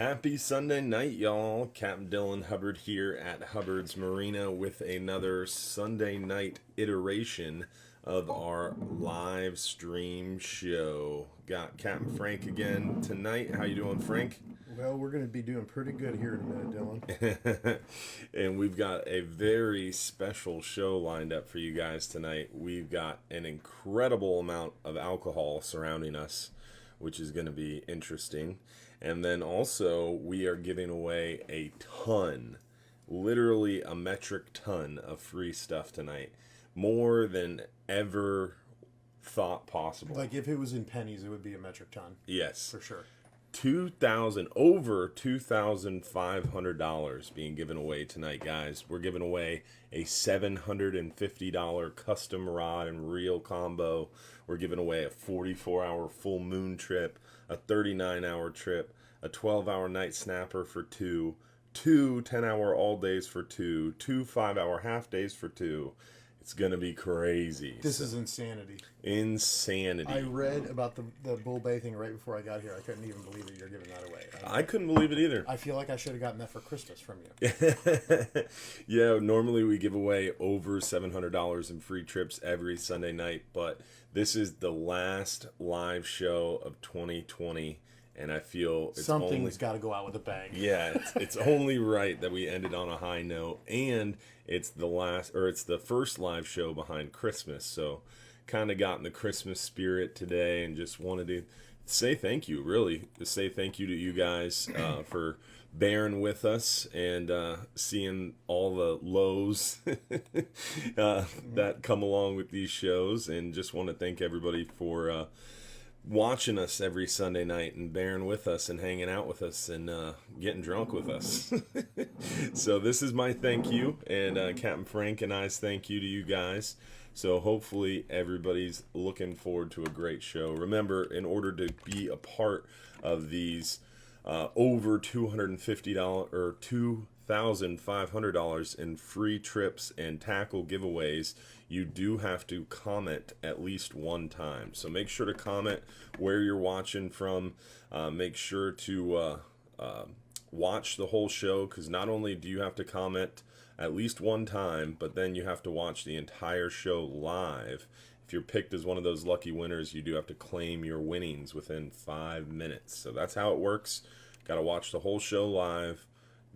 Happy Sunday night, y'all. Captain Dylan Hubbard here at Hubbard's Marina with another Sunday night iteration of our live stream show. Got Captain Frank again tonight. How you doing, Frank? Well, we're going to be doing pretty good here in a minute, Dylan. And we've got a very special show lined up for you guys tonight. We've got an incredible amount of alcohol surrounding us, which is going to be interesting. And then also, we are giving away a ton, literally a metric ton of free stuff tonight. More than ever thought possible. Like if it was in pennies, it would be a metric ton. Yes. For sure. Over $2,500 being given away tonight, guys. We're giving away a $750 custom rod and reel combo. We're giving away a 44-hour full moon trip, a 39-hour trip, a 12-hour night snapper for two 10-hour all days for two 5-hour half days for two. It's going to be crazy. This is insanity. Insanity. I read about the Bull Bay thing right before I got here. I couldn't even believe that you're giving that away. I couldn't believe it either. I feel like I should have gotten that for Christmas from you. Yeah, normally we give away over $700 in free trips every Sunday night, but this is the last live show of 2020. And I feel something's got to go out with a bang. Yeah, it's only right that we ended on a high note, and it's the first live show behind Christmas. So, kind of got in the Christmas spirit today, and just wanted to say thank you. Really, to say thank you to you guys for bearing with us and seeing all the lows that come along with these shows, and just want to thank everybody for watching us every Sunday night and bearing with us and hanging out with us and getting drunk with us. So this is my thank you, and Captain Frank and I's thank you to you guys. So hopefully everybody's looking forward to a great show. Remember, in order to be a part of these over $250 or $2,500 in free trips and tackle giveaways, you do have to comment at least one time. So make sure to comment where you're watching from. Make sure to watch the whole show, because not only do you have to comment at least one time, but then you have to watch the entire show live. If you're picked as one of those lucky winners, you do have to claim your winnings within 5 minutes. So that's how it works. Got to watch the whole show live.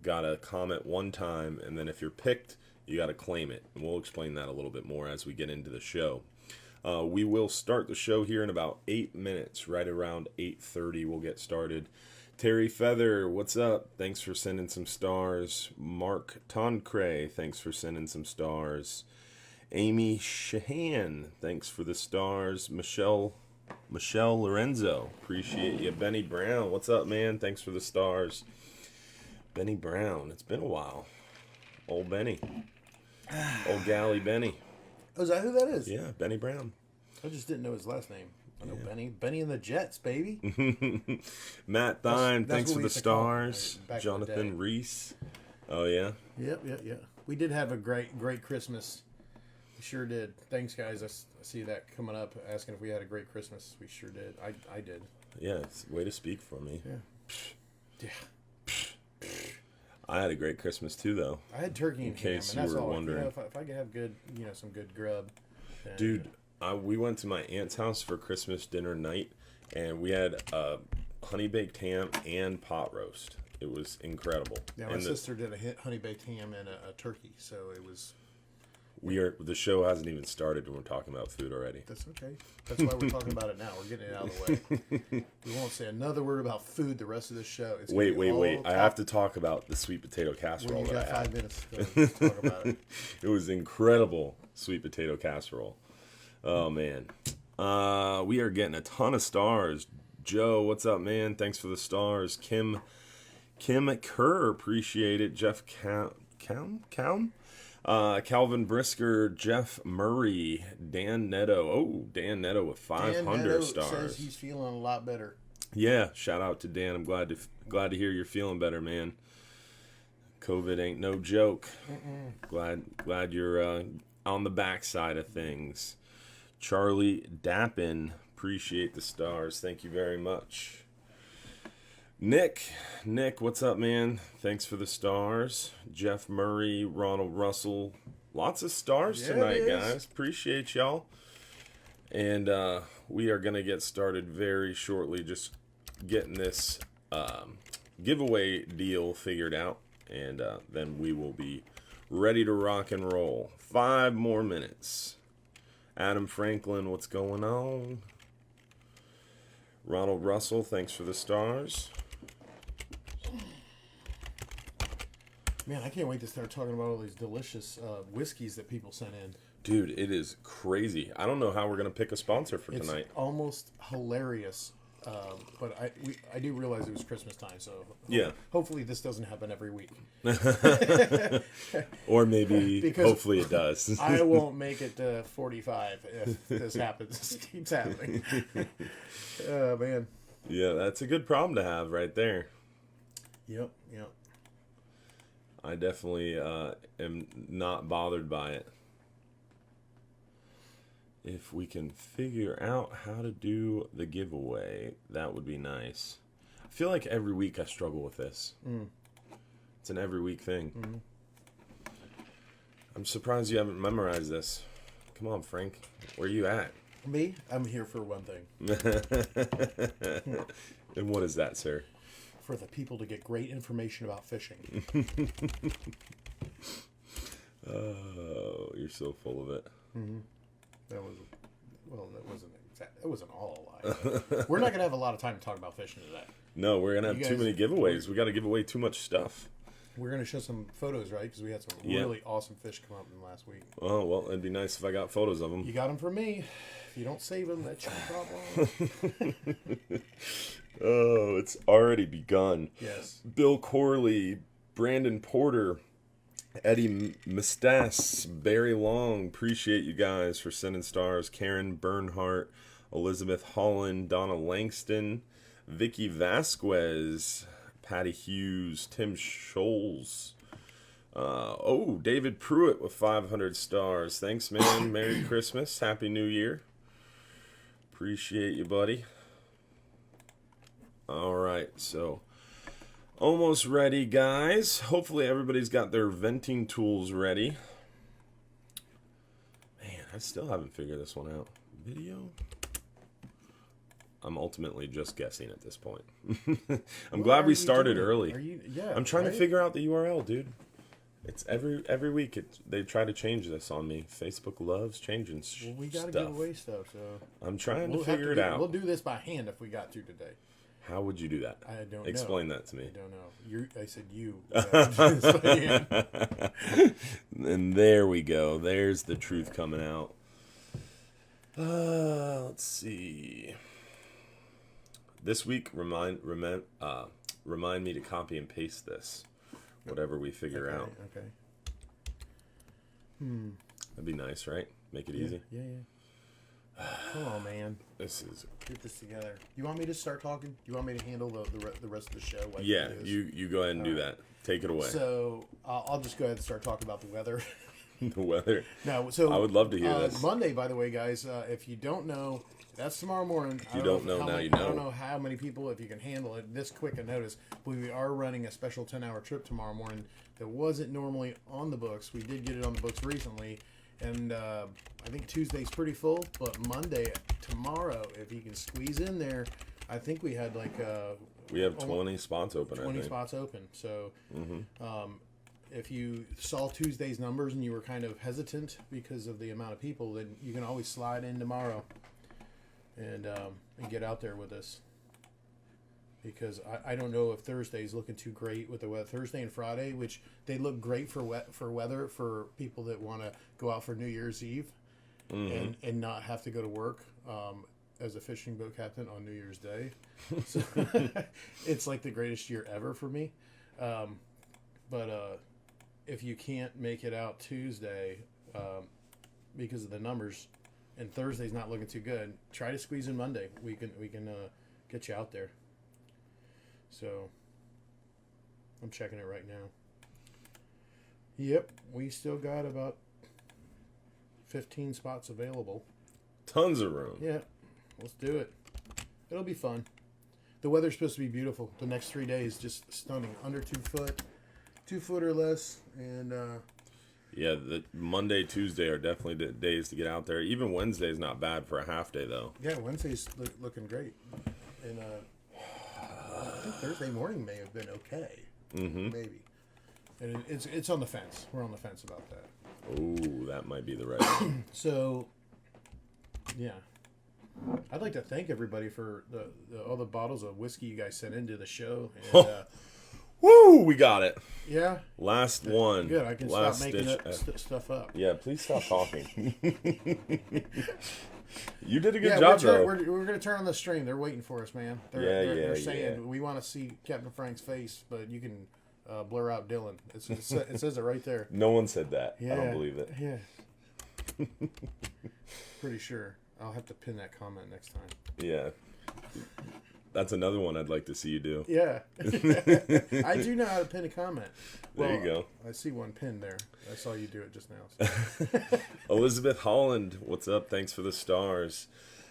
Got to comment one time, and then if you're picked, you got to claim it. And we'll explain that a little bit more as we get into the show. We will start the show here in about 8 minutes. Right around 8:30 we'll get started. Terry Feather, what's up? Thanks for sending some stars. Mark Toncray, thanks for sending some stars. Amy Shahan, thanks for the stars. Michelle Lorenzo, appreciate you. Benny Brown, what's up, man? Thanks for the stars. Benny Brown, it's been a while. Old Benny. Old Galley Benny. Oh, is that who that is? Yeah, Benny Brown. I just didn't know his last name. I know Benny. Benny and the Jets, baby. Matt Thime, thanks what for we the used to call stars. back in the day. Jonathan Reese. Oh, yeah? Yep. We did have a great Christmas. We sure did. Thanks, guys. I see that coming up, asking if we had a great Christmas. We sure did. I did. Yeah, it's a way to speak for me. Yeah. I had a great Christmas too, though. I had turkey and ham, case and that's you were all. wondering. If I could have good, some good grub. Then, Dude, we went to my aunt's house for Christmas dinner night, and we had honey baked ham and pot roast. It was incredible. Yeah, my sister did a honey baked ham and a turkey, so it was. The show hasn't even started, and we're talking about food already. That's okay. That's why we're talking about it now. We're getting it out of the way. We won't say another word about food the rest of this show. It's Wait. I have to talk about the sweet potato casserole you that got I had. 5 minutes to talk about it. It was incredible sweet potato casserole. Oh, man. We are getting a ton of stars. Joe, what's up, man? Thanks for the stars. Kim Kerr, appreciate it. Jeff Calm? Calvin Brisker, Jeff Murray, Dan Netto. Oh, Dan Netto with 500 stars. Says he's feeling a lot better. Yeah, shout out to Dan. I'm glad to hear you're feeling better, man. COVID ain't no joke. Glad you're on the backside of things. Charlie Dappin, appreciate the stars. Thank you very much. Nick, what's up, man? Thanks for the stars. Jeff Murray, Ronald Russell. Lots of stars tonight, guys. Appreciate y'all. And we are going to get started very shortly, just getting this giveaway deal figured out. And then we will be ready to rock and roll. 5 more minutes. Adam Franklin, what's going on? Ronald Russell, thanks for the stars. Man, I can't wait to start talking about all these delicious whiskeys that people sent in. Dude, it is crazy. I don't know how we're going to pick a sponsor for tonight. It's almost hilarious. But I do realize it was Christmas time, so yeah. Hopefully this doesn't happen every week. Or maybe, hopefully it does. I won't make it to 45 if this happens. This keeps happening. Oh, man. Yeah, that's a good problem to have right there. Yep. I definitely am not bothered by it. If we can figure out how to do the giveaway, that would be nice. I feel like every week I struggle with this. It's an every week thing. Mm-hmm. I'm surprised you haven't memorized this. Come on, Frank. Where are you at? Me? I'm here for one thing. And what is that, sir? For the people to get great information about fishing. Oh, you're so full of it. Mm-hmm. That wasn't all a lie. We're not going to have a lot of time to talk about fishing today. No, we're going to have too many giveaways. We got to give away too much stuff. We're going to show some photos, right? Because we had some really awesome fish come up in the last week. Oh, well, it'd be nice if I got photos of them. You got them from me. If you don't save them, that's your problem. Oh, it's already begun. Yes. Bill Corley, Brandon Porter, Eddie Mistas, Barry Long. Appreciate you guys for sending stars. Karen Bernhardt, Elizabeth Holland, Donna Langston, Vicky Vasquez, Patty Hughes, Tim Scholes. David Pruitt with 500 stars. Thanks, man. Merry Christmas. Happy New Year. Appreciate you, buddy. All right, so almost ready, guys. Hopefully everybody's got their venting tools ready. Man, I still haven't figured this one out. Video? I'm ultimately just guessing at this point. I'm glad we started early. I'm trying to figure out the URL, dude. It's every week they try to change this on me. Facebook loves changing stuff. Well, we got to give away stuff, so I'm trying to figure it out. We'll do this by hand if we got to today. How would you do that? I don't know. Explain that to me. I don't know. I said you. And there we go. There's the truth coming out. Let's see. This week, remind me to copy and paste this. Whatever we figure out. Okay. That'd be nice, right? Make it easy. Yeah. Come on, man. Get this together. You want me to start talking? You want me to handle the rest of the show? Yeah, you go ahead and do that. Take it away. So I'll just go ahead and start talking about the weather. The weather? No, so I would love to hear this. Monday, by the way, guys, if you don't know, that's tomorrow morning. If you don't know, now you know. I don't know how many people, if you can handle it this quick a notice, but we are running a special 10-hour trip tomorrow morning that wasn't normally on the books. We did get it on the books recently. And I think Tuesday's pretty full, but Monday, tomorrow, if you can squeeze in there, I think we had we have 20 spots open. 20 spots open. So if you saw Tuesday's numbers and you were kind of hesitant because of the amount of people, then you can always slide in tomorrow and get out there with us. Because I don't know if Thursday's looking too great with the weather. Thursday and Friday, which they look great for weather for people that want to go out for New Year's Eve and not have to go to work as a fishing boat captain on New Year's Day. So it's like the greatest year ever for me. But if you can't make it out Tuesday because of the numbers, and Thursday's not looking too good, try to squeeze in Monday. We can get you out there. So, I'm checking it right now. Yep, we still got about 15 spots available. Tons of room. Yeah, let's do it. It'll be fun. the weather's supposed to be beautiful. The next 3 days, just stunning. Under 2 foot, 2 foot or less, and yeah, the Monday, Tuesday are definitely the days to get out there. Even Wednesday's not bad for a half day though. Yeah, Wednesday's looking great, and I think Thursday morning may have been okay, maybe. And it's on the fence. We're on the fence about that. Oh, that might be the right one. So, yeah. I'd like to thank everybody for all the bottles of whiskey you guys sent into the show. And, Woo! We got it. Yeah. Last one. Good. I can Last stop making stuff up. Yeah, please stop talking. You did a good Yeah, job, though. we're going to turn on the stream. They're waiting for us, man. They're saying we want to see Captain Frank's face, but you can blur out Dylan. It says it right there. No one said that. Yeah, I don't believe it. Yeah. Pretty sure. I'll have to pin that comment next time. Yeah. That's another one I'd like to see you do. Yeah. I do know how to pin a comment. There you go. I see one pinned there. I saw you do it just now. So. Elizabeth Holland, what's up? Thanks for the stars.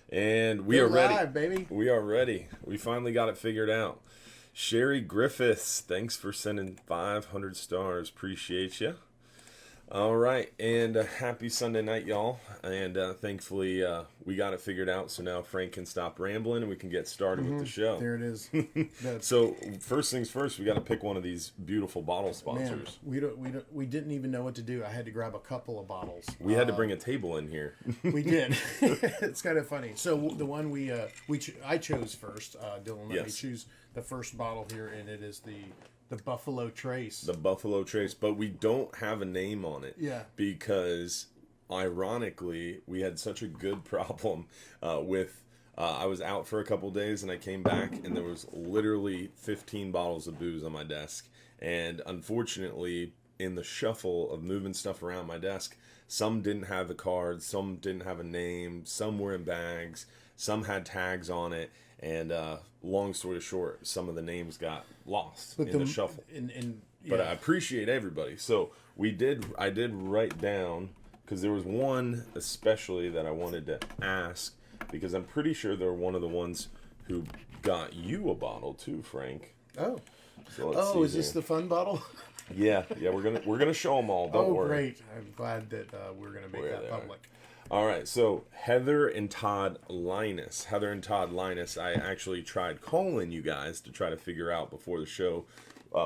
And we We're are ready. live, baby. We are ready. We finally got it figured out. Sherry Griffiths, thanks for sending 500 stars. Appreciate you. All right, and happy Sunday night, y'all. And thankfully, we got it figured out, so now Frank can stop rambling and we can get started with the show. There it is. So first things first, we got to pick one of these beautiful bottle sponsors. Man, we didn't even know what to do. I had to grab a couple of bottles. We had to bring a table in here. We did. It's kind of funny. So the one I chose first. Dylan let me choose the first bottle here, and it is the Buffalo Trace. The Buffalo Trace, but we don't have a name on it. Yeah. Because, ironically, we had such a good problem with... I was out for a couple days, and I came back, and there was literally 15 bottles of booze on my desk. And unfortunately, in the shuffle of moving stuff around my desk, some didn't have the cards, some didn't have a name, some were in bags, some had tags on it. And long story short, some of the names got lost in the shuffle. But I appreciate everybody. So I did write down, because there was one especially that I wanted to ask, because I'm pretty sure they're one of the ones who got you a bottle too, Frank. Oh. So let's see is this the fun bottle? Yeah, we're gonna show them all. Don't worry. Great! I'm glad that we're gonna make that public. All right, so Heather and Todd Linus. Heather and Todd Linus, I actually tried calling you guys to try to figure out before the show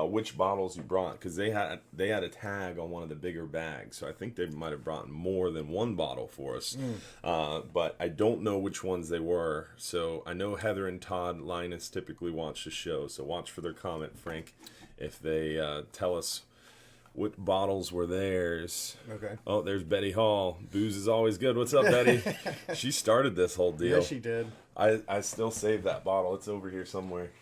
which bottles you brought, because they had a tag on one of the bigger bags, so I think they might have brought more than one bottle for us. But I don't know which ones they were. So I know Heather and Todd Linus typically watch the show, so watch for their comment, Frank, if they tell us what bottles were theirs. Okay. Oh, there's Betty Hall. Booze is always good. What's up, Betty? She started this whole deal. Yeah, she did. I still saved that bottle. It's over here somewhere.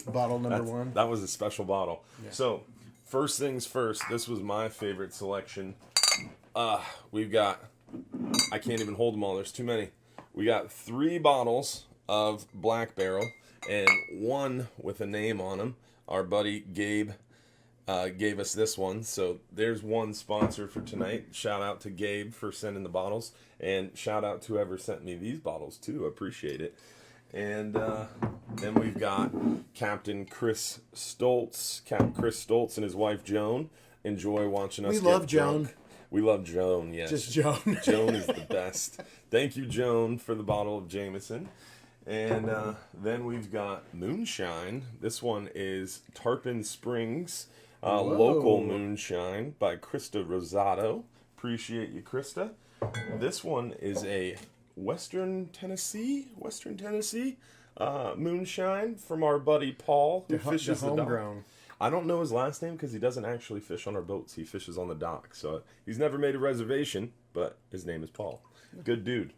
Bottle number one. That was a special bottle. Yeah. So, first things first, this was my favorite selection. We've got, I can't even hold them all. There's too many. We got 3 bottles of Black Barrel and one with a name on them. Our buddy Gabe gave us this one. So there's one sponsor for tonight. Shout out to Gabe for sending the bottles. And shout out to whoever sent me these bottles too. Appreciate it. And then we've got Captain Chris Stoltz. Captain Chris Stoltz and his wife Joan. Enjoy watching us. We love Joan. We love Joan, yes. Just Joan. Joan is the best. Thank you, Joan, for the bottle of Jameson. And then we've got Moonshine. This one is Tarpon Springs Local Moonshine by Krista Rosato. Appreciate you, Krista. This one is a Western Tennessee moonshine from our buddy Paul, who fishes the dock. I don't know his last name because he doesn't actually fish on our boats. He fishes on the dock. So he's never made a reservation, but his name is Paul. Good dude.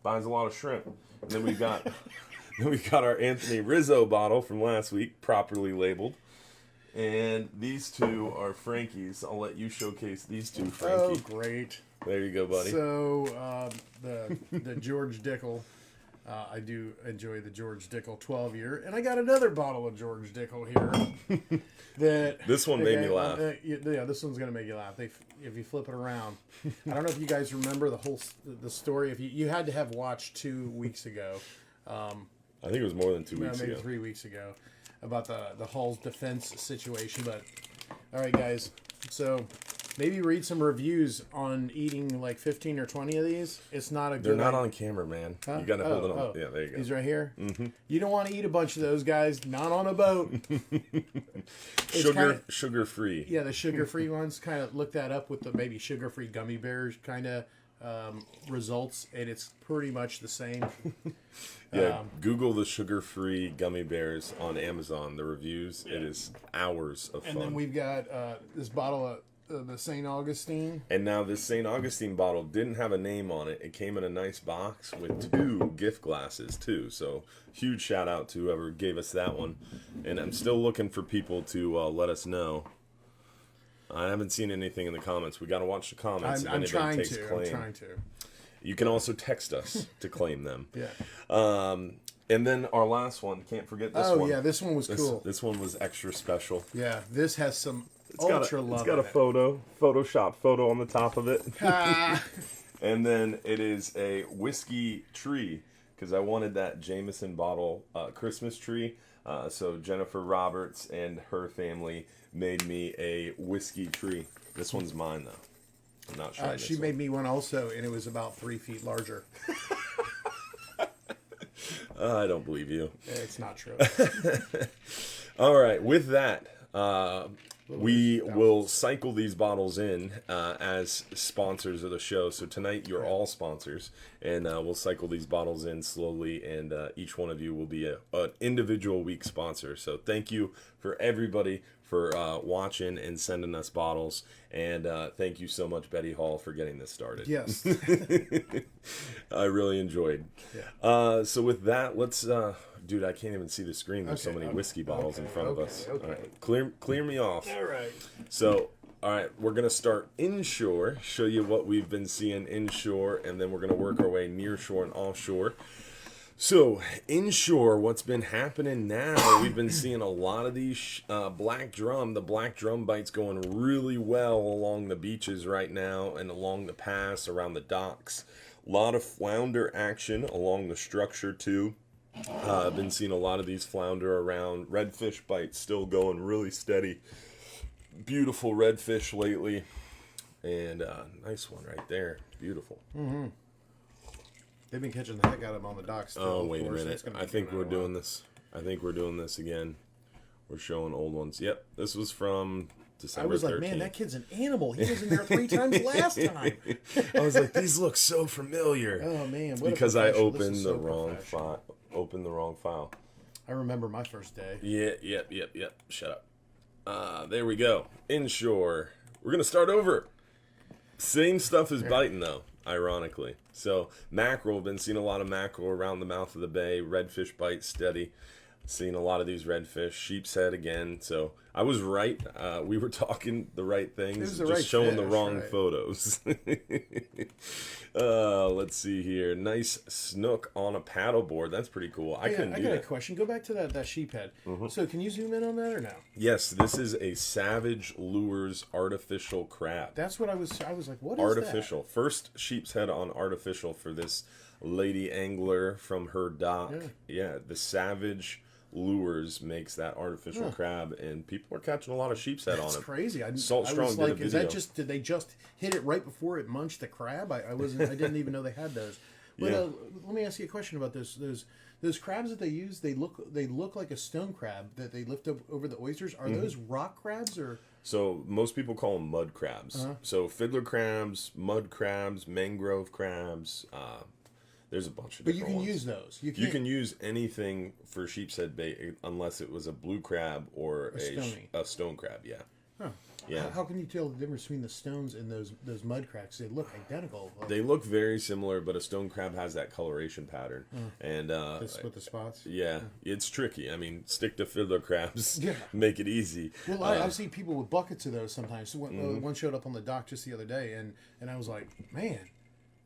Buys a lot of shrimp. And then we got our Anthony Rizzo bottle from last week, properly labeled. And these two are Frankie's. I'll let you showcase these two, Frankie. Oh, great. There you go, buddy. So, the George Dickel. I do enjoy the George Dickel 12-year. And I got another bottle of George Dickel here. This one made me laugh. Yeah, this one's going to make you laugh. If you flip it around. I don't know if you guys remember the story. If you had to have watched 2 weeks ago. I think it was more than 2 No, weeks maybe ago. 3 weeks ago, about the Hull's defense situation. But all right, guys, so maybe read some reviews on eating like 15 or 20 of these. It's not a good. They're not on camera, man. Huh? You got to hold it on. Oh. Yeah, there you go. He's right here. Mm-hmm. You don't want to eat a bunch of those, guys. Not on a boat. Sugar free. Yeah, the sugar-free ones. Kind of look that up with the maybe sugar-free gummy bears kind of results, and it's pretty much the same. Yeah, Google the sugar-free gummy bears on Amazon. The reviews, it is hours of fun. And then we've got this bottle of the St. Augustine. And now this St. Augustine bottle didn't have a name on it. It came in a nice box with 2 gift glasses, too. So huge shout out to whoever gave us that one. And I'm still looking for people to let us know. I haven't seen anything in the comments. We got to watch the comments. I'm trying to. You can also text us to claim them. Yeah. And then our last one. Can't forget this one. Oh, yeah. This one was cool. This one was extra special. Yeah. This has some It's love. It's got a Photoshop photo on the top of it. Ah. And then it is a whiskey tree, because I wanted that Jameson bottle Christmas tree. So Jennifer Roberts and her family made me a whiskey tree. This one's mine, though. I'm not sure. She made me one also, and it was about 3 feet larger. I don't believe you. It's not true. All right, with that, we will cycle these bottles in as sponsors of the show. So tonight you're all sponsors, and we'll cycle these bottles in slowly, and each one of you will be an individual week sponsor. So thank you for everybody for watching and sending us bottles, and thank you so much, Betty Hall, for getting this started. Yes. I really enjoyed. Yeah. So with that, let's... dude, I can't even see the screen. There's so many whiskey bottles in front of us. Okay. All right, clear me off. All right. So, all right, we're going to start inshore, show you what we've been seeing inshore, and then we're going to work our way nearshore and offshore. So, inshore, what's been happening now, we've been seeing a lot of these black drum. The black drum bite's going really well along the beaches right now and along the pass, around the docks. A lot of flounder action along the structure, too. I've been seeing a lot of these flounder around. Redfish bites still going really steady. Beautiful redfish lately. And nice one right there. Beautiful. Mm-hmm. They've been catching the heck out of them on the docks. Oh, wait a minute. I think we're doing this. I think we're doing this again. We're showing old ones. Yep. This was from December 13th. I was like, man, that kid's an animal. He was in there 3 times last time. I was like, these look so familiar. Oh, man. Because I opened the wrong file. Opened the wrong file. I remember my first day. Yep. Shut up. There we go. Inshore. We're going to start over. Same stuff as biting, though, ironically. So, mackerel. I've been seeing a lot of mackerel around the mouth of the bay. Redfish bite steady. Seeing a lot of these redfish. Sheep's head again. So, I was right. We were talking the right things. Just showing the wrong photos. Let's see here. Nice snook on a paddleboard. That's pretty cool. I got a question. Go back to that sheephead. Mm-hmm. So can you zoom in on that or no? Yes, this is a Savage Lures artificial crab. That's what I was like, what is artificial. That? First sheep's head on artificial for this lady angler from her dock. Yeah, the Savage Lures makes that artificial crab, and people are catching a lot of sheep's head on it. That's crazy. Salt Strong did a video. Is that did they just hit it right before it munched the crab? I didn't even know they had those. But let me ask you a question about those crabs that they use. They look like a stone crab that they lift up over the oysters. Are those rock crabs or? So most people call them mud crabs. So fiddler crabs, mud crabs, mangrove crabs. There's a bunch of different ones. But you can use those. You can use anything for sheep's head bait unless it was a blue crab or a stone crab, yeah. Huh. Yeah. How can you tell the difference between the stones and those mud crabs? They look identical. They look very similar, but a stone crab has that coloration pattern. And with the spots? Yeah. It's tricky. I mean, stick to fiddler crabs. Make it easy. Well, I've seen people with buckets of those sometimes. So one showed up on the dock just the other day, and I was like, man,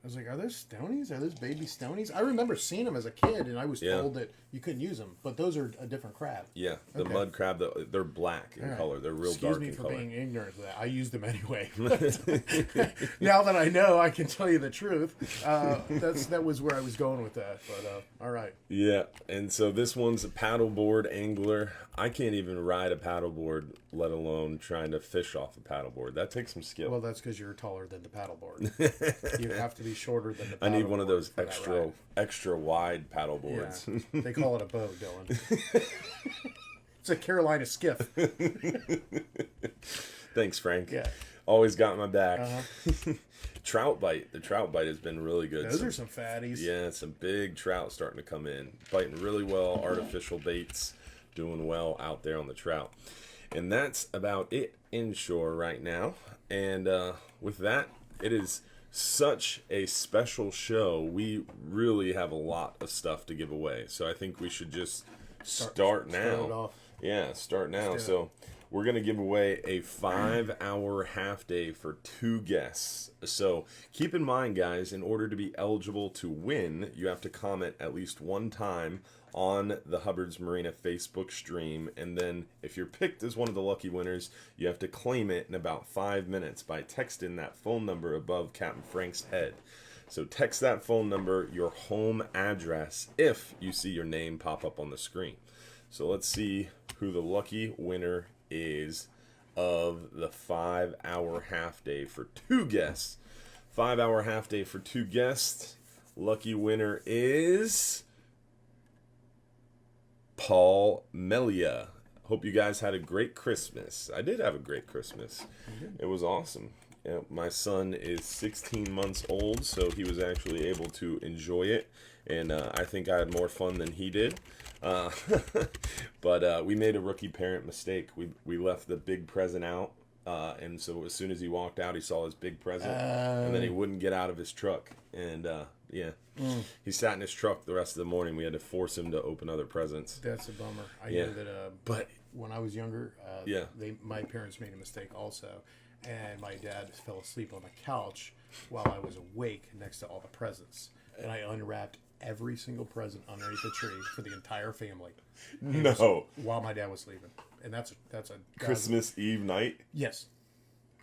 I was like, are those stonies? Are those baby stonies? I remember seeing them as a kid, and I was told that you couldn't use them. But those are a different crab. Yeah, the mud crab, they're black in color. They're real dark in color. Excuse me for being ignorant of that. I used them anyway. Now that I know, I can tell you the truth. That was where I was going with that. But all right. Yeah, and so this one's a paddleboard angler. I can't even ride a paddleboard, let alone trying to fish off a paddleboard. That takes some skill. Well, that's because you're taller than the paddleboard. You have to be shorter than the paddleboard. I need one of those extra wide paddleboards. Yeah. They call it a boat, Dylan. It's a Carolina skiff. Thanks, Frank. Yeah. Always got my back. Trout bite. The trout bite has been really good. Those are some fatties. Yeah, some big trout starting to come in. Biting really well. Artificial baits. Doing well out there on the trout. And that's about it inshore right now. And with that, it is such a special show. We really have a lot of stuff to give away. So I think we should just start now. Start now. So we're going to give away a 5-hour half day for 2 guests. So keep in mind, guys, in order to be eligible to win, you have to comment at least one time on the Hubbard's Marina Facebook stream, and then if you're picked as one of the lucky winners, you have to claim it in about 5 minutes by texting that phone number above Captain Frank's head. So text that phone number, your home address, if you see your name pop up on the screen. So let's see who the lucky winner is of the 5-hour half day for 2 guests. 5-hour half day for 2 guests. Lucky winner is Paul Melia. Hope you guys had a great Christmas. I did have a great Christmas. It was awesome. Yeah, my son is 16 months old, so he was actually able to enjoy it, and I think I had more fun than he did. But we made a rookie parent mistake. We left the big present out, and so as soon as he walked out, he saw his big present, and then he wouldn't get out of his truck, and he sat in his truck the rest of the morning. We had to force him to open other presents. That's a bummer. I know that. But when I was younger, my parents made a mistake also, and my dad fell asleep on the couch while I was awake next to all the presents, and I unwrapped every single present underneath the tree for the entire family. No, while my dad was sleeping, and that's a Christmas Eve night. Yes.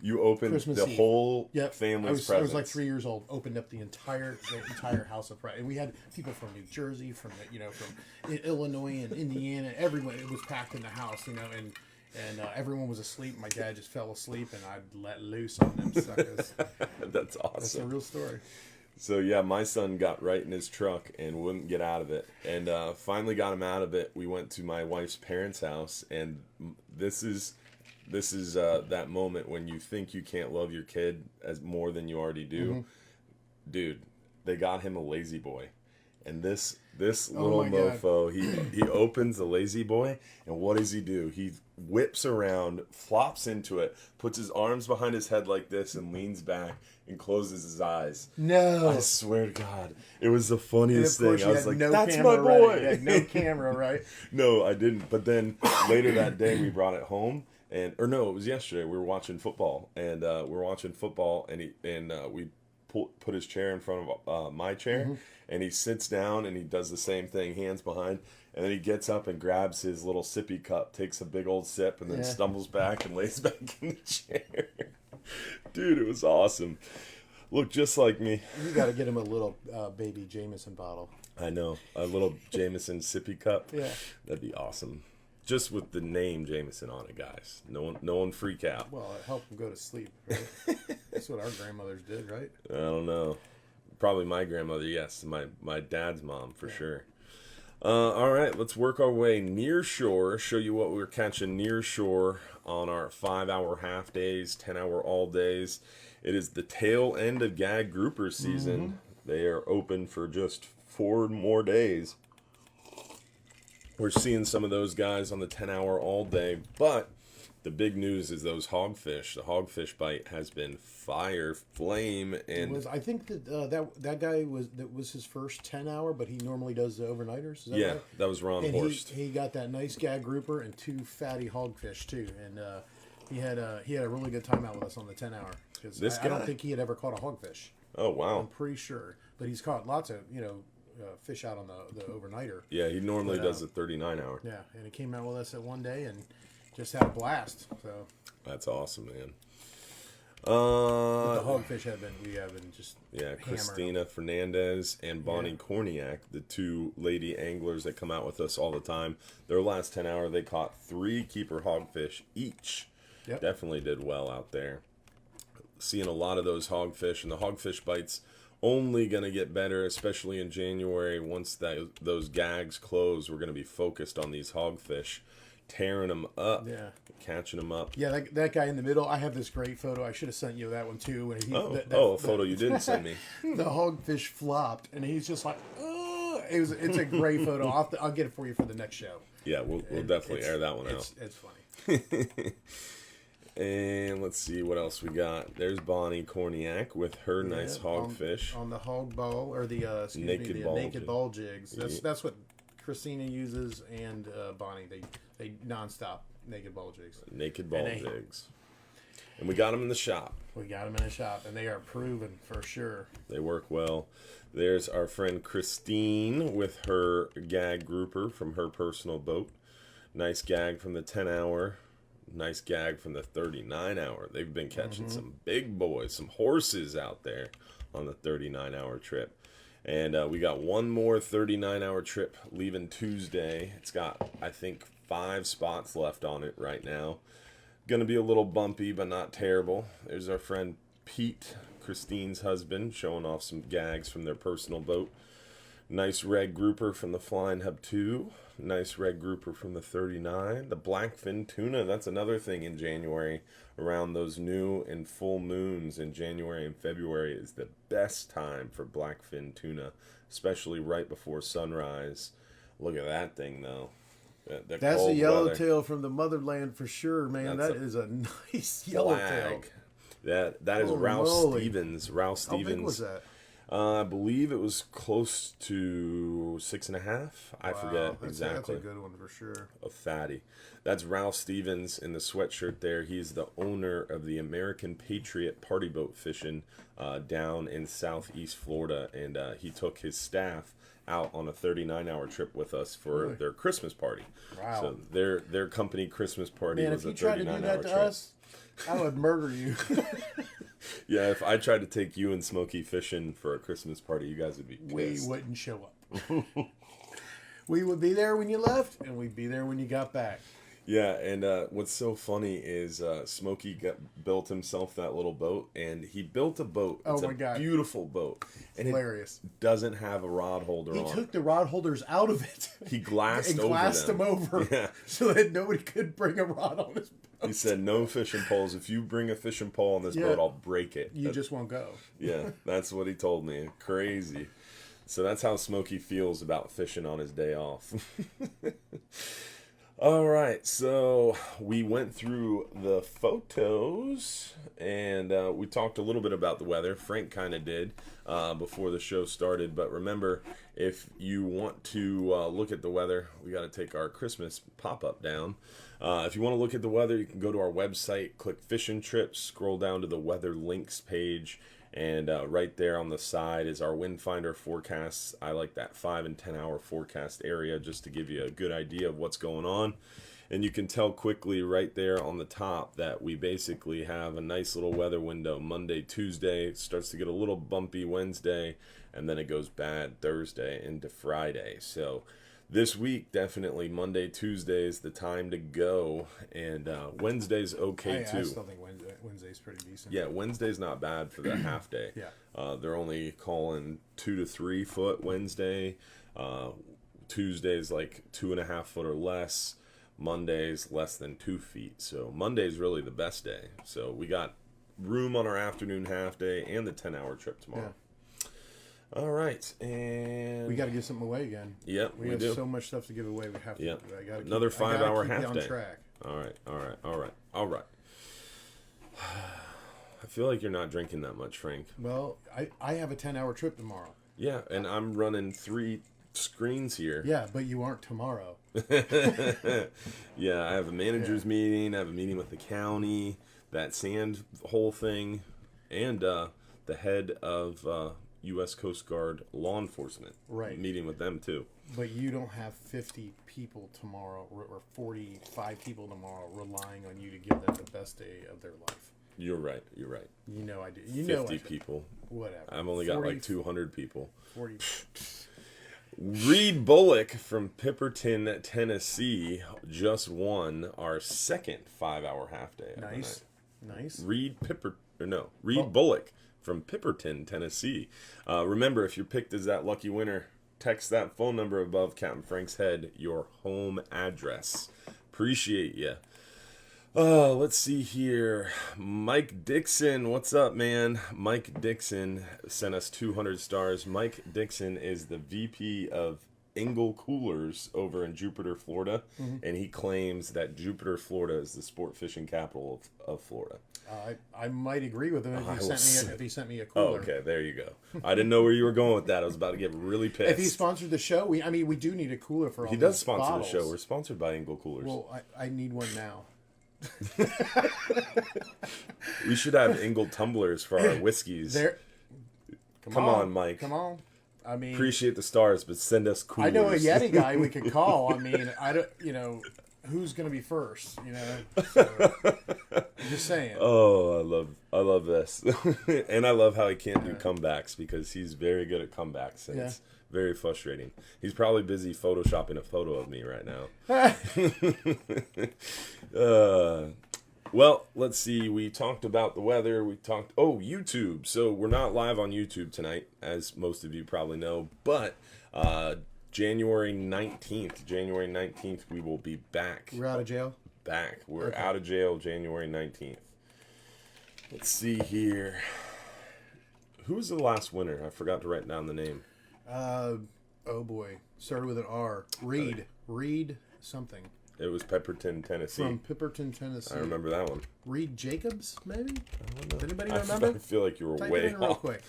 You opened Christmas the Eve. whole family's presents. I was like 3 years old. Opened up the entire house of presents, and we had people from New Jersey, from Illinois and Indiana. Everyone, it was packed in the house, and everyone was asleep. My dad just fell asleep, and I let loose on them suckers. That's awesome. That's a real story. So yeah, my son got right in his truck and wouldn't get out of it, and finally got him out of it. We went to my wife's parents' house, and this is that moment when you think you can't love your kid as more than you already do. Dude, they got him a lazy boy, and this little mofo, he opens the lazy boy, and what does he do? He whips around, flops into it, puts his arms behind his head like this, and leans back and closes his eyes. No, I swear to God, it was the funniest thing. I was like, no, "That's my boy." You had no camera, right? No, I didn't. But then later that day, we brought it home. It was yesterday. We were watching football, and we put his chair in front of my chair, and he sits down and he does the same thing, hands behind, and then he gets up and grabs his little sippy cup, takes a big old sip, and then stumbles back and lays back in the chair. Dude, it was awesome. Looked just like me. You got to get him a little baby Jameson bottle. I know, a little Jameson sippy cup. Yeah, that'd be awesome. Just with the name Jameson on it, guys. No one freak out. Well, it helped him go to sleep, right? That's what our grandmothers did, right? I don't know. Probably my grandmother, yes. My dad's mom, for sure. All right, let's work our way near shore. Show you what we're catching near shore on our 5-hour half days, 10-hour all days. It is the tail end of gag grouper season. They are open for just 4 more days. We're seeing some of those guys on the 10-hour all day, but the big news is those hogfish. The hogfish bite has been fire, flame, and I think that guy was his first 10-hour, but he normally does the overnighters. Is that right? That was Ron Horst. He got that nice gag grouper and 2 fatty hogfish too, and he had a really good time out with us on the 10-hour. I don't think he had ever caught a hogfish. Oh, wow. I'm pretty sure. But he's caught lots of, fish out on the overnighter. Yeah, he normally does a 39-hour. Yeah, and he came out with us at one day and just had a blast. So that's awesome, man. But the hogfish we have been just Christina Fernandez and Bonnie Korniak, the two lady anglers that come out with us all the time. Their last 10 hour, they caught 3 keeper hogfish each. Yep. Definitely did well out there. Seeing a lot of those hogfish, and the hogfish bites only going to get better, especially in January. Once those gags close, we're going to be focused on these hogfish, tearing them up, catching them up. Yeah, that guy in the middle, I have this great photo. I should have sent you that one too. When a photo you didn't send me. The hogfish flopped, and he's just like, it's a great photo. I'll get it for you for the next show. Yeah, we'll definitely air that one out. It's funny. And let's see what else we got. There's Bonnie Korniak with her nice hogfish on the hog ball, or the naked ball jigs. That's what Christina uses, and Bonnie. They nonstop naked ball jigs. Naked ball jigs. And we got them in the shop. We got them in the shop, and they are proven for sure. They work well. There's our friend Christine with her gag grouper from her personal boat. Nice gag from the 10-hour. Nice gag from the 39-hour. They've been catching some big boys, some horses out there on the 39-hour trip. And we got one more 39-hour trip leaving Tuesday. It's got, I think, 5 spots left on it right now. Going to be a little bumpy, but not terrible. There's our friend Pete, Christine's husband, showing off some gags from their personal boat. Nice red grouper from the Flying Hub 2. Nice red grouper from the 39. The blackfin tuna, that's another thing in January. Around those new and full moons in January and February is the best time for blackfin tuna, especially right before sunrise. Look at that thing, though. That's a yellowtail from the motherland for sure, man. That is a nice yellowtail. That is Rouse Stevens. How big was that? I believe it was close to 6.5. I forget exactly. That's a good one for sure. A fatty. That's Ralph Stevens in the sweatshirt there. He's the owner of the American Patriot Party Boat Fishing down in southeast Florida. And he took his staff out on a 39-hour trip with us for their Christmas party. Wow. So their company Christmas party was a 39-hour trip. Man, if you tried to do that to us, I would murder you. Yeah, if I tried to take you and Smokey fishing for a Christmas party, you guys would be pissed. We wouldn't show up. We would be there when you left, and we'd be there when you got back. Yeah, and what's so funny is Smokey built himself that little boat, and he built a boat. It's a beautiful boat. And hilarious. It doesn't have a rod holder on. He took the rod holders out of it. He glassed them over so that nobody could bring a rod on his boat. He said, no fishing poles. If you bring a fishing pole on this boat, I'll break it. You just won't go. Yeah, that's what he told me. Crazy. So that's how Smokey feels about fishing on his day off. All right, so we went through the photos, and we talked a little bit about the weather. Frank kind of did before the show started, but remember, if you want to look at the weather, we got to take our Christmas pop-up down. If you want to look at the weather, you can go to our website, click Fishing Trips, scroll down to the Weather Links page, and right there on the side is our wind finder forecasts. I like that 5 and 10 hour forecast area just to give you a good idea of what's going on. And you can tell quickly right there on the top that we basically have a nice little weather window. Monday, Tuesday, it starts to get a little bumpy Wednesday, and then it goes bad Thursday into Friday. So this week, definitely Monday, Tuesday is the time to go, and Wednesday's okay too. I still think Wednesday's pretty decent. Yeah, Wednesday's not bad for the half day. Yeah, they're only calling 2 to 3 foot Wednesday. Tuesday's like 2.5 foot or less. Monday's less than 2 feet. So Monday's really the best day. So we got room on our afternoon half day and the 10-hour trip tomorrow. Yeah. All right, and we got to give something away again. Yep, we have so much stuff to give away. We have to. Yep. Another 5 hour half on day. Track. All right. I feel like you're not drinking that much, Frank. Well, I have a 10-hour trip tomorrow. Yeah, and I'm running 3 screens here. Yeah, but you aren't tomorrow. Yeah, I have a manager's meeting. I have a meeting with the county, that sand hole thing, and the head of U.S. Coast Guard law enforcement. Right. Meeting with them, too. But you don't have 50 people tomorrow or 45 people tomorrow relying on you to give them the best day of their life. You're right. You're right. You know I do. You 50 know I people. Whatever. I've only got like 200 people. 40. Reed Bullock from Pipperton, Tennessee, just won our second 5-hour half day. Nice. Reed Bullock from Pipperton, Tennessee. Remember, if you're picked as that lucky winner, text that phone number above Captain Frank's head, your home address. Appreciate you. Let's see here. Mike Dixon, what's up, man? Mike Dixon sent us 200 stars. Mike Dixon is the VP of Engel Coolers over in Jupiter, Florida, and he claims that Jupiter, Florida is the sport fishing capital of Florida. I might agree with him if he sent me a Oh, cooler. okay, there you go. I didn't know where you were going with that. I was about to get really pissed. If he sponsored the show, we do need a cooler for all He these does sponsor bottles. the show. We're sponsored by Engel Coolers. Well, I need one now. We should have Engel tumblers for our whiskeys. Come on, Mike. Come on. I mean, Appreciate the stars, but send us coolers. I know a Yeti guy we could call. I mean, I don't, who's going to be first, So, I'm just saying. Oh, I love this. And I love how he can't do comebacks because he's very good at comebacks. And it's very frustrating. He's probably busy photoshopping a photo of me right now. Well, let's see. We talked about the weather. YouTube. So we're not live on YouTube tonight, as most of you probably know. But January 19th, we will be back. We're out of jail? We're out of jail January 19th. Let's see here. Who was the last winner? I forgot to write down the name. Oh boy. Started with an R. Reed something. It was Pepperton, Tennessee. From Pipperton, Tennessee. I remember that one. Reed Jacobs, maybe? I don't know. Does anybody remember? I feel like you were Type way it in real off. quick.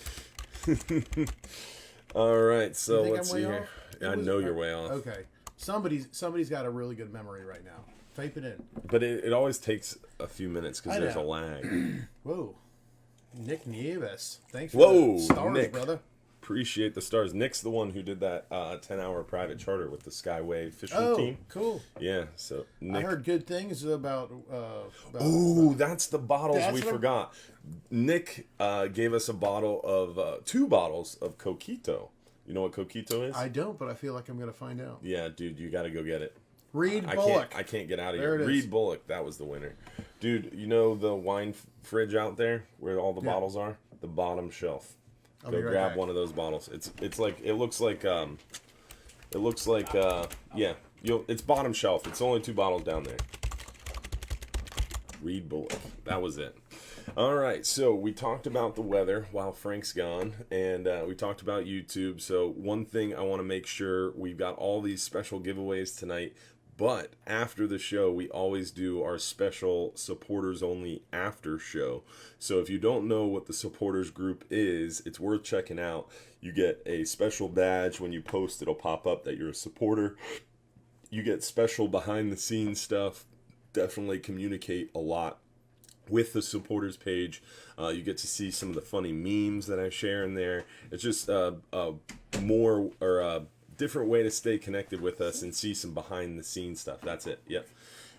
All right, so You think let's I'm see way here. off? I know you're way off. Okay. Somebody's got a really good memory right now. Type it in. But it always takes a few minutes because I there's a know. lag. Whoa. Nick Nieves. Thanks for Whoa, the stars, Nick. brother. Appreciate the stars. Nick's the one who did that 10-hour private charter with the Skyway fishing team. Cool. Yeah, so Nick. I heard good things about That's the bottles That's we what I'm- forgot. Nick gave us a bottle of 2 bottles of Coquito. You know what Coquito is? I don't, but I feel like I'm going to find out. Yeah, dude, you got to go get it. Reed Bullock. I can't get out of There here. it is. Reed Bullock, that was the winner. Dude, you know the wine fridge out there where all the bottles are? The bottom shelf. I'll Go be right grab back. one of those bottles. It's like it's bottom shelf. It's only 2 bottles down there. Reed Bullock. That was it. All right, so we talked about the weather while Frank's gone, and we talked about YouTube. So one thing I want to make sure, we've got all these special giveaways tonight, but after the show, we always do our special supporters only after show. So if you don't know what the supporters group is, it's worth checking out. You get a special badge when you post. It'll pop up that you're a supporter. You get special behind the scenes stuff. Definitely communicate a lot with the supporters page. You get to see some of the funny memes that I share in there. It's just a different way to stay connected with us and see some behind the scenes stuff. That's it. Yep.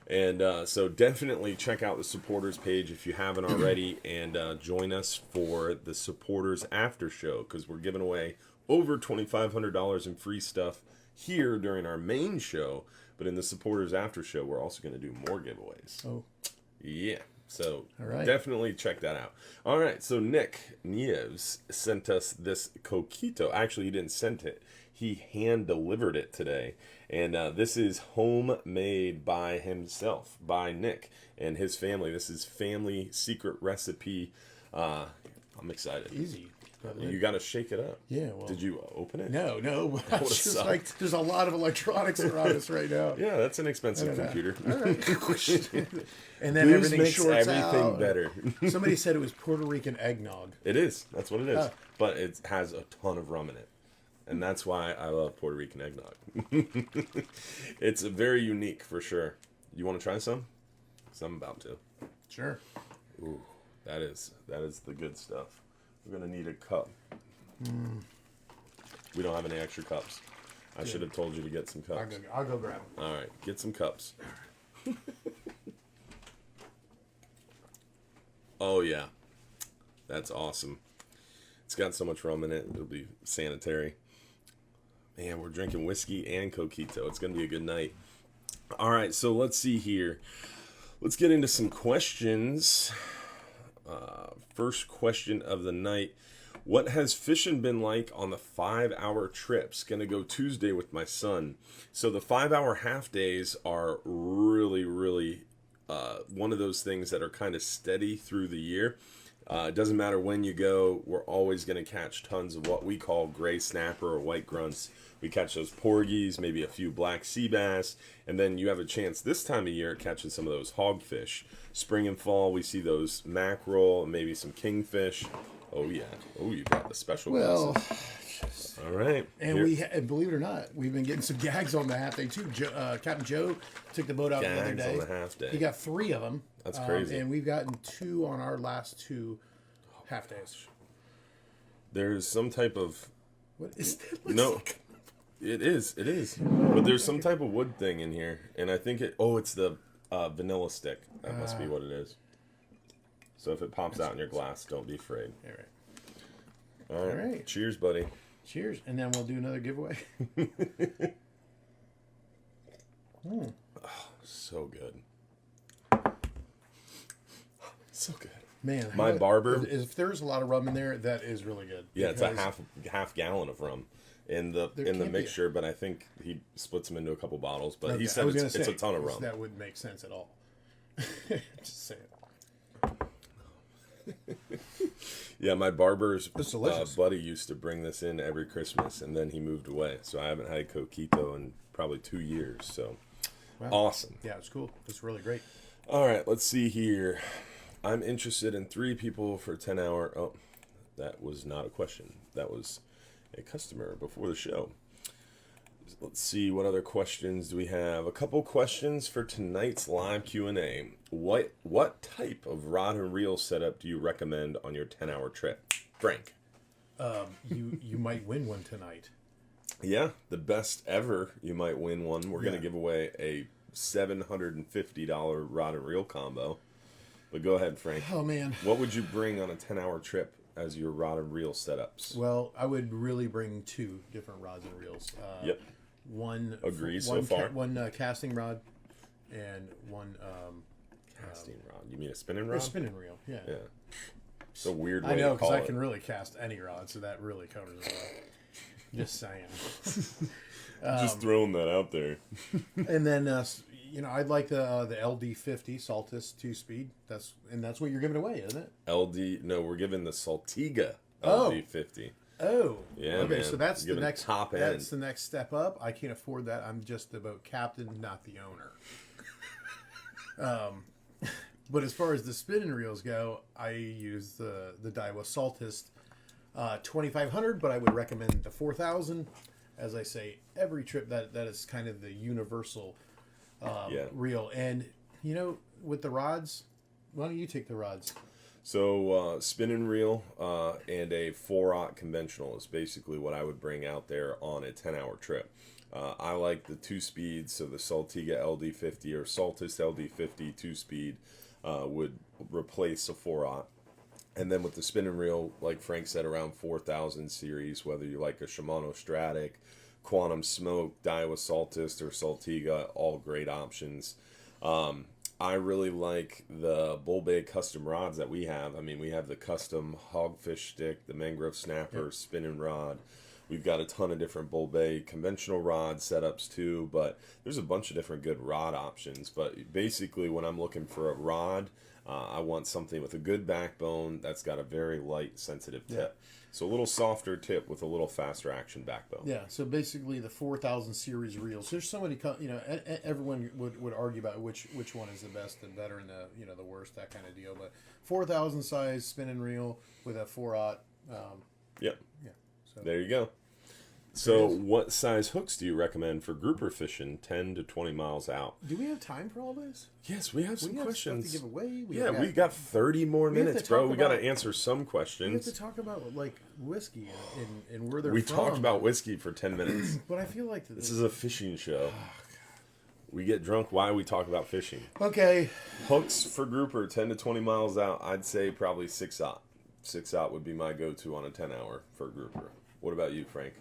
And so definitely check out the supporters page if you haven't already, and join us for the supporters after show, because we're giving away over $2,500 in free stuff here during our main show. But in the supporters after show, we're also going to do more giveaways. Oh. Yeah. So All right. definitely check that out. All right. So Nick Nieves sent us this Coquito. Actually, he didn't send it. He hand delivered it today. And this is homemade by himself, by Nick and his family. This is family secret recipe. I'm excited. Easy. You got to shake it up. Yeah. Well, Did you open it? No. That would've It's just sucked. like there's a lot of electronics around us right now. Yeah, that's an expensive I don't know. computer. All right. And then Booze everything makes shorts everything out. better. Somebody said it was Puerto Rican eggnog. It is. That's what it is. Oh. But it has a ton of rum in it. And that's why I love Puerto Rican eggnog. It's very unique for sure. You want to try some? 'Cause I'm about to. Sure. Ooh, that is the good stuff. We're going to need a cup. We don't have any extra cups. I should have told you to get some cups. I'll go grab them. All right, get some cups. Oh, yeah. That's awesome. It's got so much rum in it, it'll be sanitary. Man, we're drinking whiskey and coquito. It's going to be a good night. All right, so let's see here. Let's get into some questions. First question of the night. What has fishing been like on the 5-hour trips? Going to go Tuesday with my son. So the 5-hour half days are really, really one of those things that are kind of steady through the year. It doesn't matter when you go. We're always going to catch tons of what we call gray snapper or white grunts. We catch those porgies, maybe a few black sea bass, and then you have a chance this time of year at catching some of those hogfish. Spring and fall, we see those mackerel, maybe some kingfish. Oh, yeah. Oh, you brought the special glasses. All right. And and believe it or not, we've been getting some gags on the half day, too. Captain Joe took the boat out the other day. On the half day. He got 3 of them. That's crazy. And we've gotten 2 on our last 2 half days. There's some type of... What is that? No. It is. But there's some type of wood thing in here. And I think it's the vanilla stick. That must be what it is. So if it pops out in your glass, don't be afraid. All right. Cheers, buddy. Cheers. And then we'll do another giveaway. Oh, so good. So good. Man, my barber. If there's a lot of rum in there, that is really good. Yeah, it's a half gallon of rum in the mixture, but I think he splits them into a couple bottles. But he said it's a ton of rum. That wouldn't make sense at all. Just saying. Yeah, my barber's buddy used to bring this in every Christmas, and then he moved away. So I haven't had a coquito in probably 2 years. So awesome. Yeah, it's cool. It's really great. All right, let's see here. I'm interested in 3 people for 10-hour. Oh, that was not a question. That was a customer before the show. Let's see, what other questions do we have? A couple questions for tonight's live Q&A. What type of rod and reel setup do you recommend on your 10-hour trip? Frank. You might win one tonight. Yeah, the best ever. You might win one. We're going to give away a $750 rod and reel combo. But go ahead, Frank. Oh, man. What would you bring on a 10-hour trip as your rod and reel setups? Well, I would really bring 2 different rods and reels. Yep. One casting rod and one casting rod. You mean a spinning rod? A spinning reel. Yeah. It's a weird way I know, to call it. because I can really cast any rod, so that really covers it all. Just saying. Just throwing that out there. And then I'd like the LD50 Saltus 2-speed. That's what you're giving away, isn't it? No, we're giving the Saltiga LD50. Oh, yeah. Okay, man. so that's the next top end. That's the next step up. I can't afford that. I'm just the boat captain, not the owner. But as far as the spinning reels go, I use the Daiwa Saltist 2500, but I would recommend the 4000. As I say, every trip that is kind of the universal reel. And with the rods, why don't you take the rods? So spinning reel and a 4/0 conventional is basically what I would bring out there on a 10-hour trip. I like the 2-speed, so the Saltiga LD50 or Saltus LD50 2-speed would replace a 4/0. And then with the spinning reel, like Frank said, around 4000 series, whether you like a Shimano Stratic, Quantum Smoke, Daiwa Saltist, or Saltiga, all great options. I really like the Bull Bay custom rods that we have. I mean, we have the custom hogfish stick, the mangrove snapper, spinning rod. We've got a ton of different Bull Bay conventional rod setups too, but there's a bunch of different good rod options. But basically, when I'm looking for a rod, I want something with a good backbone that's got a very light, sensitive tip. So a little softer tip with a little faster action backbone. Yeah, so basically the 4000 series reels. There's so many, everyone would argue about which one is the best and better and the worst, that kind of deal. But 4000 size spinning reel with a 4/0. Yep. Yeah. So there you go. So what size hooks do you recommend for grouper fishing 10 to 20 miles out? Do we have time for all this? Yes, we have some questions. Stuff to give away. We got 30 more minutes, bro. We got to answer some questions. We have to talk about like whiskey and where they're from. We talked about whiskey for 10 minutes. But I feel like this is a fishing show. We get drunk while we talk about fishing. Okay. Hooks for grouper 10 to 20 miles out. I'd say probably 6-aught. 6-aught would be my go-to on a 10-hour for grouper. What about you, Frank?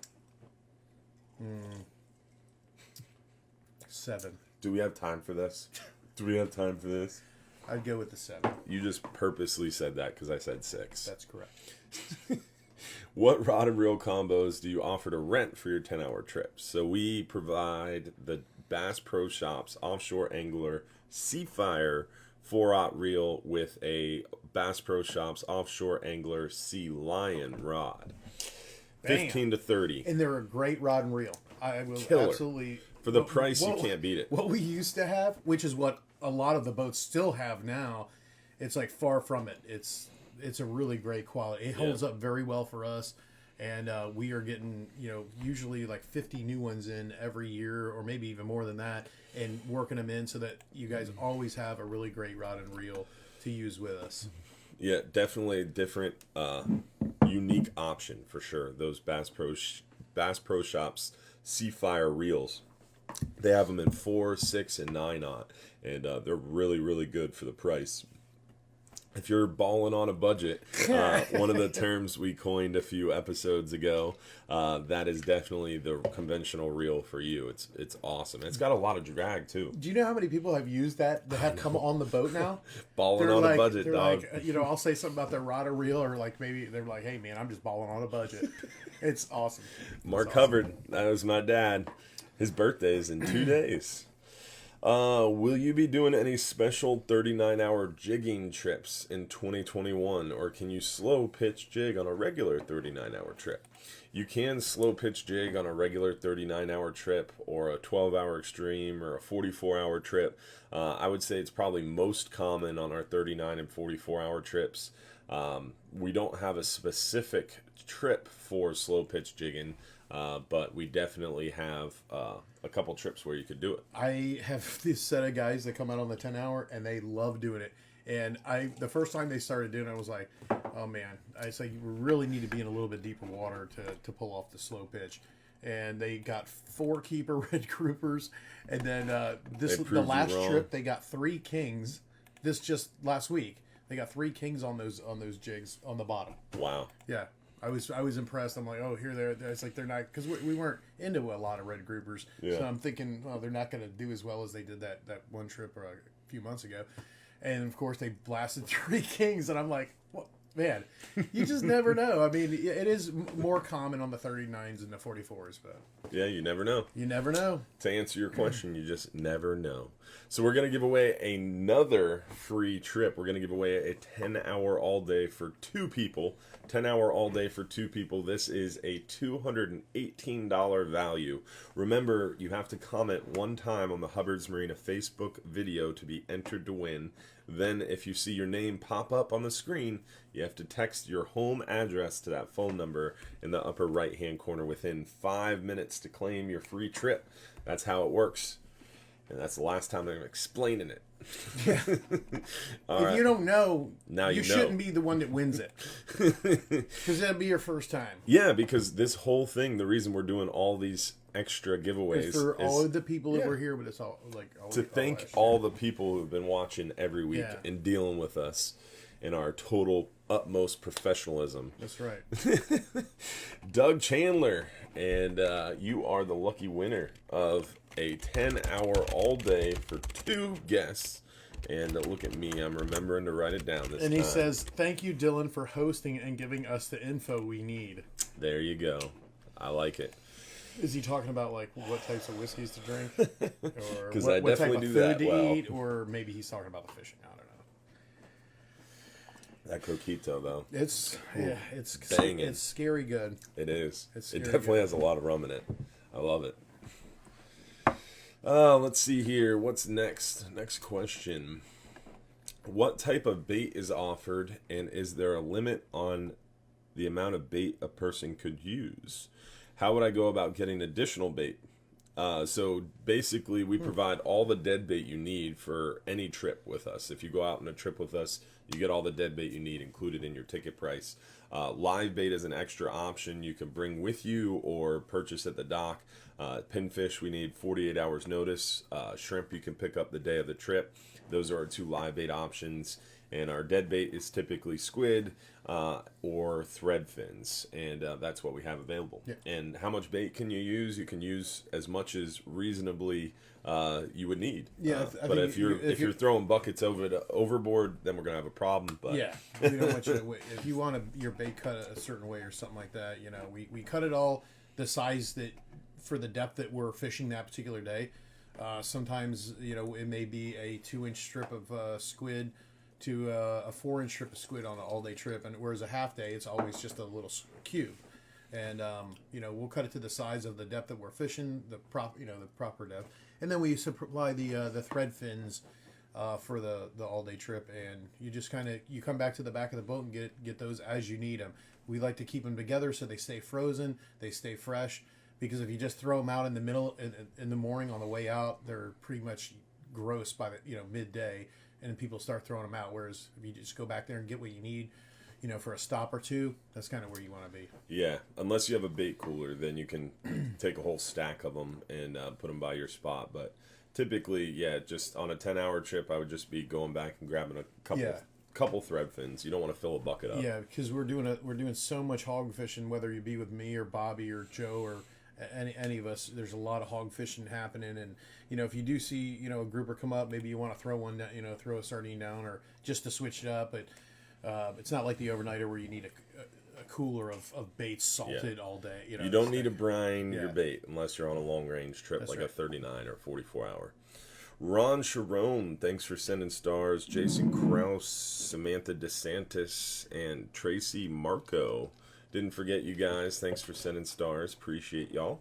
7. Do we have time for this? I'd go with the 7. You just purposely said that because I said 6. That's correct. What rod and reel combos do you offer to rent for your 10-hour trips? So we provide the Bass Pro Shops Offshore Angler Seafire 4-aught reel with a Bass Pro Shops Offshore Angler Sea Lion rod. Bam. 15 to 30. And they're a great rod and reel. I will Killer. absolutely... For the price, you can't beat it. What we used to have, which is what a lot of the boats still have now, it's like far from it. It's a really great quality. It holds up very well for us. And we are getting, usually like 50 new ones in every year, or maybe even more than that, and working them in so that you guys always have a really great rod and reel to use with us. Yeah, definitely a different, unique option for sure. Those Bass Pro Shops Seafire reels. They have them in 4, 6, and 9-aught, and they're really, really good for the price. If you're balling on a budget, one of the terms we coined a few episodes ago, that is definitely the conventional reel for you. It's awesome. It's got a lot of drag, too. Do you know how many people have used that have come on the boat now? Balling on a budget, they're dog. Like, I'll say something about their rod or reel, or like maybe they're like, hey, man, I'm just balling on a budget. It's awesome. Mark Hubbard, that was my dad. His birthday is in 2 days. Will you be doing any special 39-hour jigging trips in 2021, or can you slow pitch jig on a regular 39-hour trip? You can slow pitch jig on a regular 39-hour trip, or a 12-hour extreme, or a 44-hour trip. I would say it's probably most common on our 39 and 44-hour trips. We don't have a specific trip for slow pitch jigging, but we definitely have a couple trips where you could do it. I have this set of guys that come out on the 10-hour, and they love doing it. And the first time they started doing it, I was like, oh, man. I said, you really need to be in a little bit deeper water to pull off the slow pitch. And they got 4 keeper red groupers. And then the last trip, they got 3 kings. This just last week. They got 3 kings on those jigs on the bottom. Wow. Yeah. I was impressed. I'm like, oh, here they're. It's like they're not, because we weren't into a lot of red groupers. Yeah. So I'm thinking, oh, they're not going to do as well as they did that one trip a few months ago. And of course, they blasted 3 kings, and I'm like, what, man? You just never know. I mean, it is more common on the 39s and the 44s, but yeah, you never know. You never know. To answer your question, you just never know. So we're going to give away another free trip. We're going to give away a 10-hour all-day for 2 people. 10-hour all-day for 2 people. This is a $218 value. Remember, you have to comment 1 time on the Hubbard's Marina Facebook video to be entered to win. Then, if you see your name pop up on the screen, you have to text your home address to that phone number in the upper right-hand corner within 5 minutes to claim your free trip. That's how it works. And that's the last time I'm explaining it. Yeah. If you don't know, now you know. Shouldn't be the one that wins it. Because that'd be your first time. Yeah, because this whole thing, the reason we're doing all these extra giveaways is for all of the people that were here, but it's all like to thank all the people who've been watching every week and dealing with us in our total utmost professionalism. That's right. Doug Chandler, and you are the lucky winner of a 10-hour all-day for 2 guests. And look at me, I'm remembering to write it down this time. And he says, thank you, Dylan, for hosting and giving us the info we need. There you go. I like it. Is he talking about like what types of whiskeys to drink, or what type of food to eat, or maybe he's talking about the fishing? I don't know. That coquito though, it's banging. It's scary good. It is. It definitely has a lot of rum in it. I love it. Let's see here. What's next? Next question. What type of bait is offered, and is there a limit on the amount of bait a person could use? How would I go about getting additional bait? So basically, we provide all the dead bait you need for any trip with us. If you go out on a trip with us, you get all the dead bait you need included in your ticket price. Live bait is an extra option you can bring with you or purchase at the dock. Pinfish, we need 48 hours notice. Shrimp, you can pick up the day of the trip. Those are our 2 live bait options. And our dead bait is typically squid or thread fins, and that's what we have available. Yeah. And how much bait can you use? You can use as much as reasonably you would need. Yeah, but if you're throwing buckets overboard, then we're gonna have a problem. But yeah, we don't want you to, if you want your bait cut a certain way or something like that, we cut it all the size that for the depth that we're fishing that particular day. Sometimes it may be a 2-inch strip of squid to a 4-inch strip of squid on an all-day trip, and whereas a half day, it's always just a little cube. And we'll cut it to the size of the depth that we're fishing, the proper depth, and then we supply the thread fins for the all-day trip, and you just you come back to the back of the boat and get those as you need them. We like to keep them together so they stay frozen, they stay fresh, because if you just throw them out in the middle in the morning on the way out, they're pretty much gross by the midday. And people start throwing them out. Whereas if you just go back there and get what you need, for a stop or two, that's kind of where you want to be. Yeah, unless you have a bait cooler, then you can take a whole stack of them and put them by your spot. But typically, yeah, just on a 10-hour trip, I would just be going back and grabbing a couple thread fins. You don't want to fill a bucket up. Yeah, because we're doing so much hog fishing, whether you be with me or Bobby or Joe or any of us. There's a lot of hog fishing happening, and if you do see a grouper come up, maybe you want to throw one down, throw a sardine down, or just to switch it up. But it's not like the overnighter where you need a cooler of baits salted all day. You don't need to brine your bait unless you're on a long range trip. That's like right. A 39 or 44 hour. Ron Sharon, thanks for sending stars. Jason Kraus, Samantha DeSantis, and Tracy Marco. Didn't forget you guys. Thanks for sending stars. Appreciate y'all.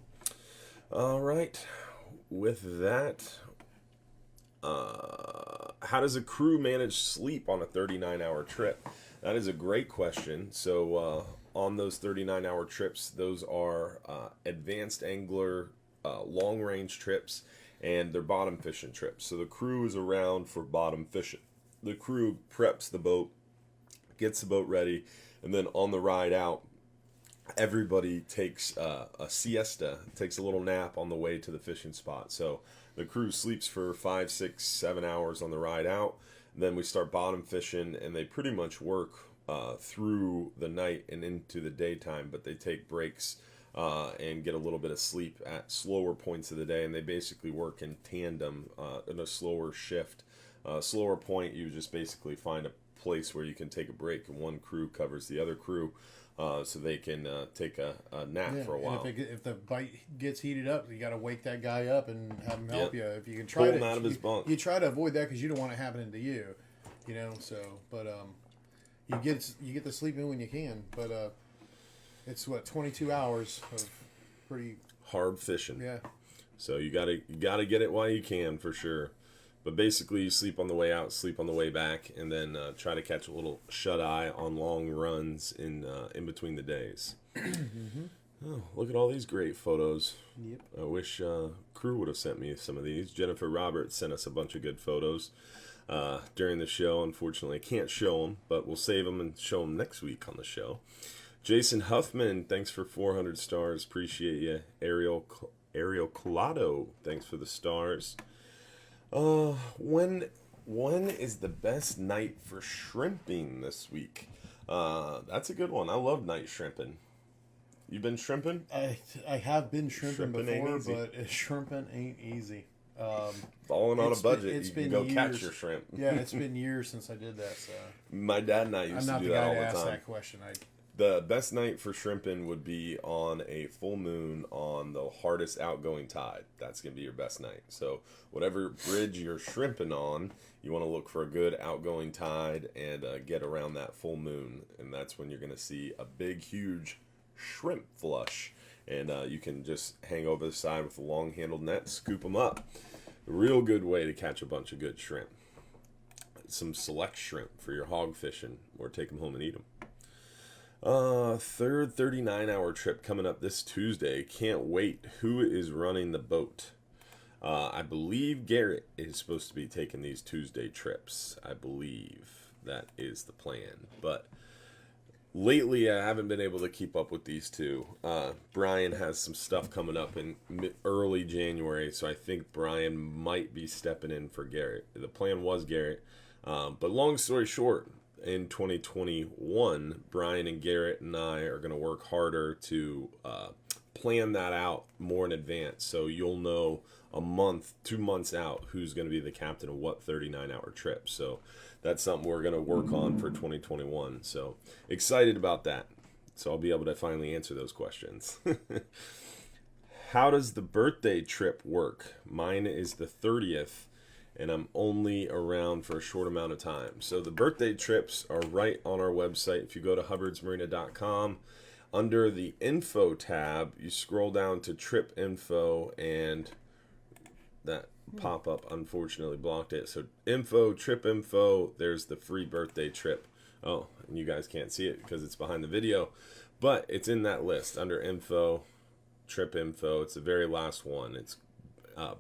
All right. With that, how does a crew manage sleep on a 39-hour trip? That is a great question. So on those 39-hour trips, those are advanced angler long-range trips, and they're bottom fishing trips. So the crew is around for bottom fishing. The crew preps the boat, gets the boat ready, and then on the ride out, everybody takes a siesta, takes a little nap on the way to the fishing spot. So the crew sleeps for 5, 6, 7 hours on the ride out. Then we start bottom fishing, and they pretty much work through the night and into the daytime, but they take breaks and get a little bit of sleep at slower points of the day, and they basically work in tandem in a slower shift. Slower point, you just basically find a place where you can take a break, and one crew covers the other crew. So they can take a nap for a while. And if the bite gets heated up, you got to wake that guy up and have him help you. If you can try pull him out of his bunk. You try to avoid that because you don't want it happening to you. So but you get the sleep in when you can. But it's 22 hours of pretty hard fishing. Yeah. So you gotta get it while you can, for sure. But basically, you sleep on the way out, sleep on the way back, and then try to catch a little shut-eye on long runs in between the days. Mm-hmm. Oh, look at all these great photos. Yep. I wish crew would have sent me some of these. Jennifer Roberts sent us a bunch of good photos during the show. Unfortunately, I can't show them, but we'll save them and show them next week on the show. Jason Huffman, thanks for 400 stars. Appreciate you. Ariel Collado, thanks for the stars. When is the best night for shrimping this week? That's a good one. I love night shrimping. You been shrimping? I have been shrimping before, but shrimping ain't easy. Falling on a budget, you can go years. catch your shrimp. Yeah, it's been years since I did that. So my dad and I used to do that all the time. I'm not the guy to ask that question. The best night for shrimping would be on a full moon on the hardest outgoing tide. That's going to be your best night. So whatever bridge you're shrimping on, you want to look for a good outgoing tide and get around that full moon. And that's when you're going to see a big, huge shrimp flush. And you can just hang over the side with a long-handled net, scoop them up. A real good way to catch a bunch of good shrimp. Some select shrimp for your hog fishing, or take them home and eat them. Third 39-hour trip coming up this Tuesday. Can't wait. Who is running the boat? I believe Garrett is supposed to be taking these Tuesday trips. I believe that is the plan. But lately, I haven't been able to keep up with these two. Brian has some stuff coming up in early January, so I think Brian might be stepping in for Garrett. The plan was Garrett. But long story short, in 2021, Brian and Garrett and I are going to work harder to plan that out more in advance. So you'll know a month, 2 months out who's going to be the captain of what 39-hour trip. So that's something we're going to work on for 2021. So excited about that. So I'll be able to finally answer those questions. How does the birthday trip work? Mine is the 30th, and I'm only around for a short amount of time. So the birthday trips are right on our website. If you go to hubbardsmarina.com, under the info tab, you scroll down to trip info, and that pop-up unfortunately blocked it. So info, trip info, there's the free birthday trip. Oh, and you guys can't see it because it's behind the video, but it's in that list under info, trip info. It's the very last one. It's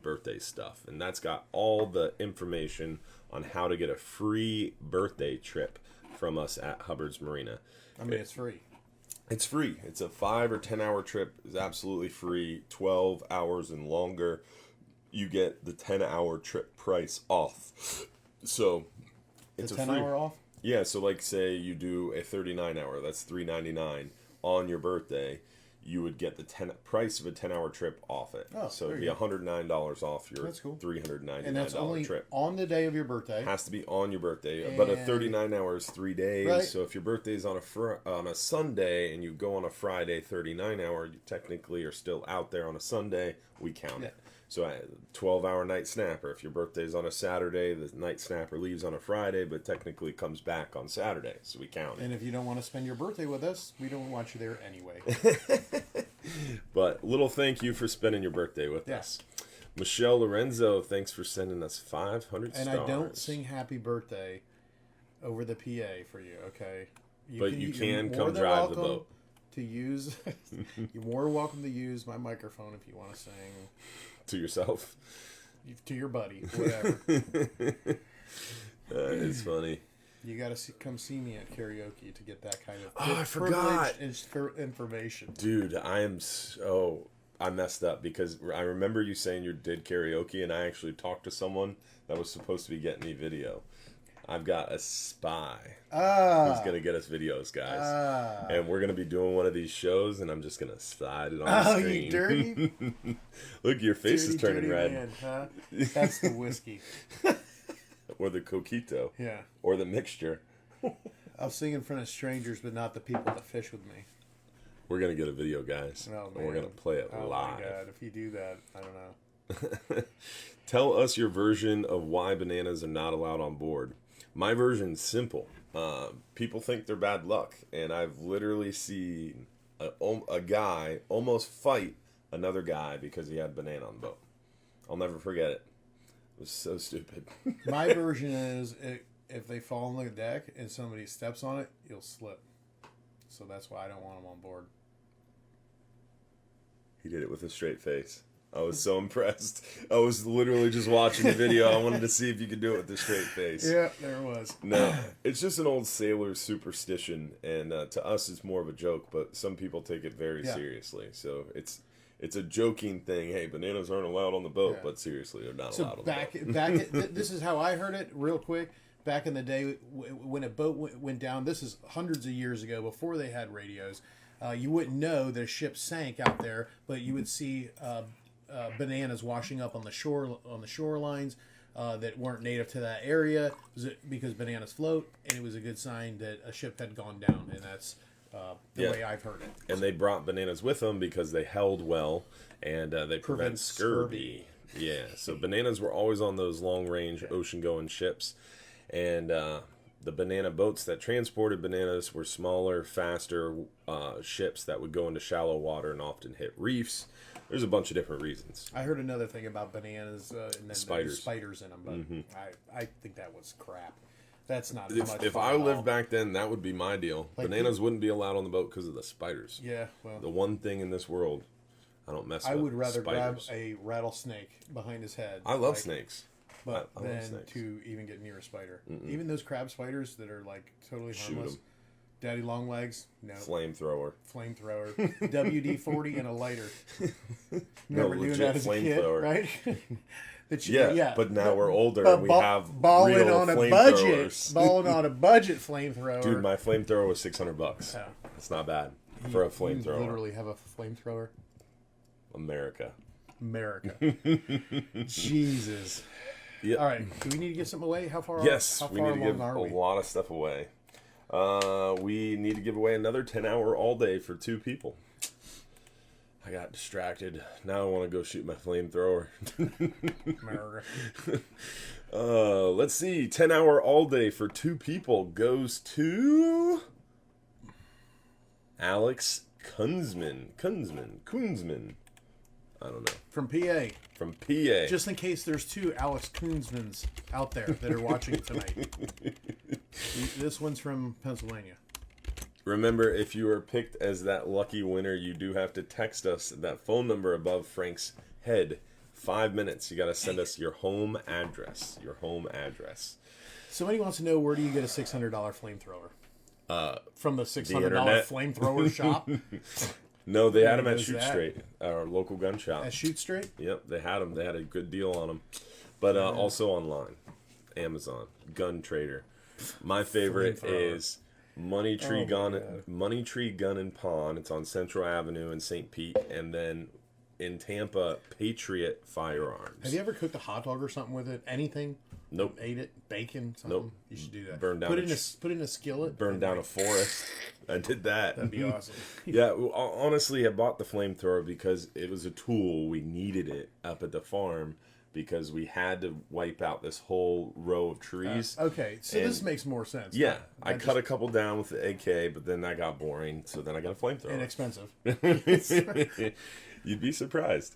birthday stuff, and that's got all the information on how to get a free birthday trip from us at Hubbard's Marina. I mean, it's free. It's free. It's a 5 or 10 hour trip. It's absolutely free. 12 hours and longer, you get the 10-hour trip price off. So it's the a 10 free hour off? Yeah, so like say you do a 39-hour, that's $3.99 on your birthday. You would get the price of a 10-hour trip off it. Oh, so it'd be $109 off your $399 and that's only trip. On the day of your birthday. It has to be on your birthday, but a 39-hour is 3 days. Right. So if your birthday is on a Sunday and you go on a Friday 39-hour, you technically are still out there on a Sunday. We count it. So a 12-hour night snapper. If your birthday is on a Saturday, the night snapper leaves on a Friday, but technically comes back on Saturday. So we count it. And if you don't want to spend your birthday with us, we don't want you there anyway. But little thank you for spending your birthday with us. Michelle Lorenzo, thanks for sending us 500 stars. And I don't sing happy birthday over the PA for you, okay? You can come drive the boat. You're more welcome to use my microphone if you want to sing. To yourself? To your buddy, whatever. It's funny. You got to come see me at karaoke to get that kind of I forgot information. Dude, I messed up because I remember you saying you did karaoke, and I actually talked to someone that was supposed to be getting me video. I've got a spy who's going to get us videos, guys. And we're going to be doing one of these shows, and I'm just going to slide it on the screen. You dirty. Look, your face is turning red. Man, huh? That's the whiskey. Or the coquito. Yeah. Or the mixture. I'll sing in front of strangers, but not the people that fish with me. We're going to get a video, guys. Oh, man. And we're going to play it live. Oh, my God. If you do that, I don't know. Tell us your version of why bananas are not allowed on board. My version's simple. People think they're bad luck, and I've literally seen a guy almost fight another guy because he had banana on the boat. I'll never forget it. It was so stupid. My version is if they fall on the deck and somebody steps on it, you'll slip. So that's why I don't want them on board. He did it with a straight face. I was so impressed. I was literally just watching the video. I wanted to see if you could do it with a straight face. Yeah, there it was. No, it's just an old sailor superstition, and to us it's more of a joke, but some people take it very seriously. So it's a joking thing. Hey, bananas aren't allowed on the boat, but seriously, they're not allowed on the boat. This is how I heard it real quick. Back in the day when a boat went down, this is hundreds of years ago, before they had radios, you wouldn't know that a ship sank out there, but you would see bananas washing up on the shorelines that weren't native to that area, because bananas float, and it was a good sign that a ship had gone down, and that's the way I've heard it. And they brought bananas with them because they held well, and they prevent scurvy. Yeah, so bananas were always on those long-range ocean-going ships, and the banana boats that transported bananas were smaller, faster ships that would go into shallow water and often hit reefs. There's a bunch of different reasons. I heard another thing about bananas and then spiders in them, but I think that was crap. That's not as much If fun I at lived all. back then, that would be my deal. Like Bananas wouldn't be allowed on the boat because of the spiders. Yeah, well, The one thing in this world I don't mess with. I would rather spiders. grab a rattlesnake behind his head. I love snakes. But I love then snakes. to even get near a spider. Even those crab spiders that are like totally Shoot harmless. 'em. Daddy long legs, no. Flamethrower. Flamethrower, WD-40 and a lighter. No, Remember doing legit that as a kid, flamethrower. right? Yeah, but now we're older But and we have balling real on a budget, flamethrowers. balling on a budget flamethrower. Dude, my flamethrower was $600. Yeah. It's not bad for a You flamethrower. literally have a flamethrower. America. Jesus. Yep. All right. Do we need to give something away? How far? Yes, how we far need to give along a are we? lot of stuff away. We need to give away another 10-hour all day for 2 people. I got distracted. Now I want to go shoot my flamethrower. America. Let's see. 10-hour all day for 2 people goes to Alex Kunzman. I don't know. From PA. From PA. Just in case there's 2 Alex Kunzmans out there that are watching tonight. This one's from Pennsylvania. Remember, if you are picked as that lucky winner, you do have to text us that phone number above Frank's head. 5 minutes. You got to send us your home address. Somebody wants to know, where do you get a $600 flamethrower? From the $600 internet. flamethrower shop No, they had them at knows Shoot that? Straight, our local gun shop. at Shoot Straight. Yep, they had them. They had a good deal on them. But also online. Amazon. Gun Trader. My favorite Flamethrower. is Money Tree Gun and Pawn. It's on Central Avenue in St. Pete. And then in Tampa, Patriot Firearms. Have you ever cooked a hot dog or something with it? Anything? Nope. Ate it? Bacon? Something? Nope. You should do that. Burn down Put a it in a skillet. Burned down a forest. I did that. That'd be awesome. Yeah, honestly, I bought the flamethrower because it was a tool. We needed it up at the farm because we had to wipe out this whole row of trees. Okay, so And- this makes more sense. Yeah, I cut a couple down with the AK, but then that got boring, so then I got a flamethrower. Inexpensive. You'd be surprised.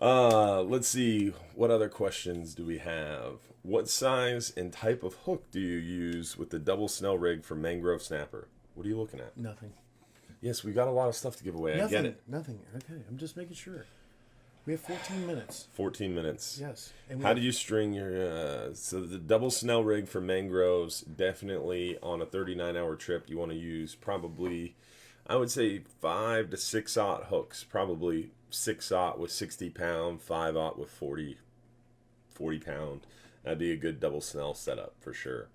Let's see, what other questions do we have? What size and type of hook do you use with the double snell rig for mangrove snapper? What are you looking at? Nothing. Yes, we got a lot of stuff to give away. I get it. Nothing. Okay, I'm just making sure. We have 14 minutes. 14 minutes. Yes. And How do you string your... so the double snell rig for mangroves, definitely on a 39-hour trip, you want to use probably, I would say 5 to 6/0 hooks. Probably 6/0 with 60-pound, 5/0 with 40-pound. That'd be a good double snell setup for sure.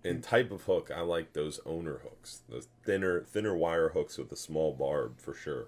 And type of hook, I like those owner hooks. Those thinner wire hooks with a small barb for sure.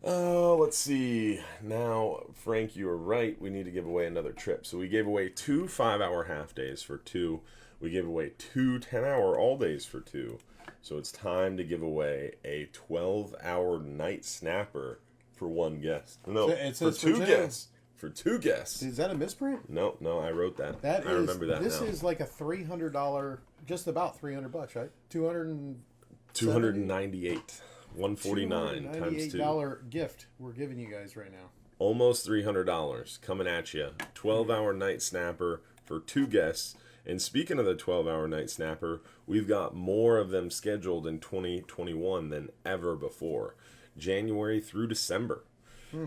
Let's see. Now, Frank, you were right. We need to give away another trip. So we gave away 2 5-hour half days for 2. We gave away 2 10-hour all days for 2. So it's time to give away a 12-hour night snapper for 1 guest. No, It for says 2 for 2. guests. For 2 guests. Is that a misprint? No, I wrote that. I remember that This now. is like a $300, just about $300, right? 298. 149 times 2. $298 gift we're giving you guys right now. Almost $300 coming at you. 12-hour night snapper for 2 guests. And speaking of the 12-hour night snapper, we've got more of them scheduled in 2021 than ever before. January through December.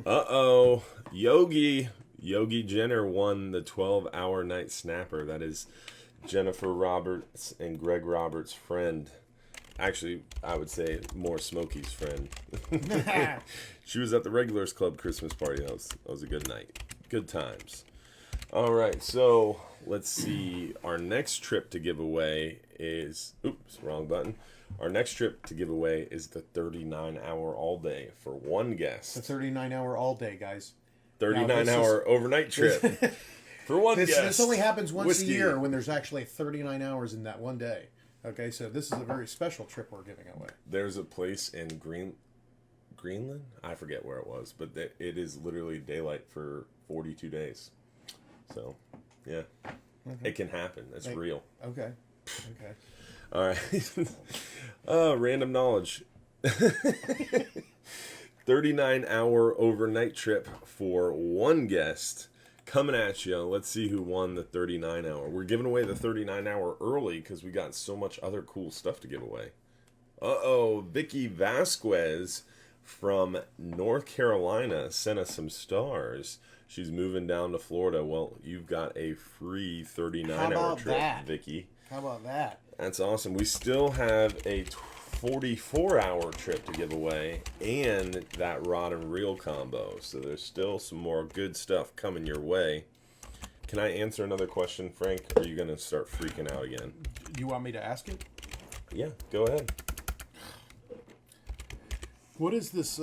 Uh-oh. Yogi Jenner won the 12-hour night snapper. That is Jennifer Roberts and Greg Roberts' friend. Actually, I would say more Smokey's friend. She was at the Regulars Club Christmas party. That was a good night. Good times. All right, so let's see. Our next trip to give away is... Oops, wrong button. Our next trip to give away is the 39-hour all-day for 1 guest. The 39-hour all day, guys. 39-hour overnight trip for 1 guest. This only happens once Whiskey. a year when there's actually 39 hours in that one day. Okay, so this is a very special trip we're giving away. There's a place in Greenland? I forget where it was, but it is literally daylight for 42 days. So, yeah. It can happen. That's real. Okay. All right. Random knowledge. 39-hour overnight trip for 1 guest coming at you. Let's see who won the 39 hour. We're giving away the 39 hour early because we got so much other cool stuff to give away. Vicky Vasquez from North Carolina sent us some stars. She's moving down to Florida. Well, you've got a free 39 hour trip, Vicky. How about that? That's awesome. We still have a 44-hour trip to give away and that rod and reel combo. So there's still some more good stuff coming your way. Can I answer another question, Frank? Or are you going to start freaking out again? You want me to ask it? Yeah, go ahead. What does this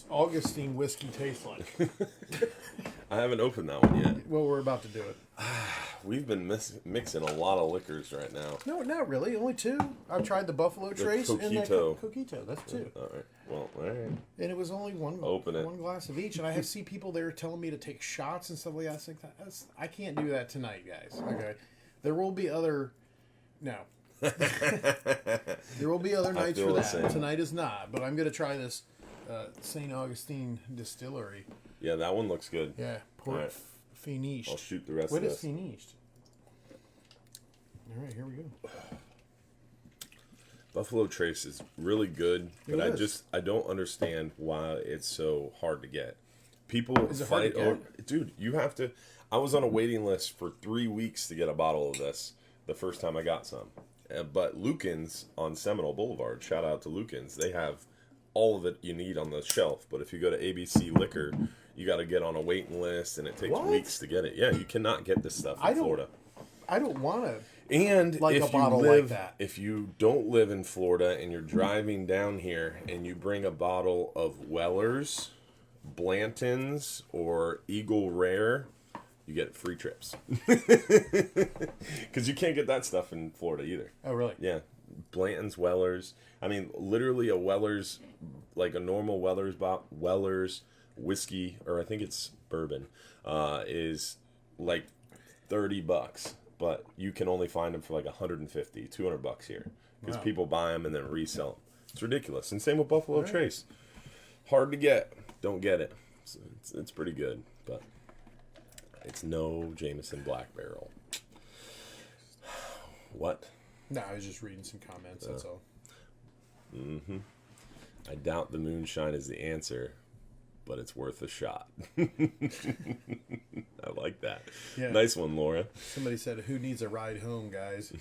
Augustine whiskey taste like? I haven't opened that one yet. Well, we're about to do it. We've been mixing a lot of liquors right now. No, not really. Only two. I've tried the Buffalo Trace and the Coquito. That's two. All right. Well, all right. And it was only one glass of each. And I see people there telling me to take shots and stuff like that. I can't do that tonight, guys. Okay. There will be other... No. There will be other nights for that. Tonight is not. But I'm going to try this St. Augustine Distillery. Yeah, that one looks good. Yeah. Port Finished. I'll shoot the rest of this. What is finished? All right, here we go. Buffalo Trace is really good, but I don't understand why it's so hard to get. People fight over... Dude, you have to... I was on a waiting list for 3 weeks to get a bottle of this the first time I got some. But Lucan's on Seminole Boulevard, shout out to Lucan's, they have all of it you need on the shelf. But if you go to ABC Liquor, you got to get on a waiting list, and it takes weeks to get it. Yeah, you cannot get this stuff in Florida. I don't want to. And if you don't live in Florida and you're driving down here and you bring a bottle of Weller's, Blanton's, or Eagle Rare, you get free trips. Because you can't get that stuff in Florida either. Oh, really? Yeah. Blanton's, Weller's. I mean, literally a Weller's, like a normal Weller's whiskey, or I think it's bourbon, is like $30. But you can only find them for like $150, $200 here. Because people buy them and then resell them. It's ridiculous. And same with Buffalo Trace. Hard to get. Don't get it. It's pretty good. But it's no Jameson Black Barrel. What? No, I was just reading some comments, that's all. Mm-hmm. I doubt the moonshine is the answer, but it's worth a shot. I like that. Yeah. Nice one, Laura. Somebody said, who needs a ride home, guys?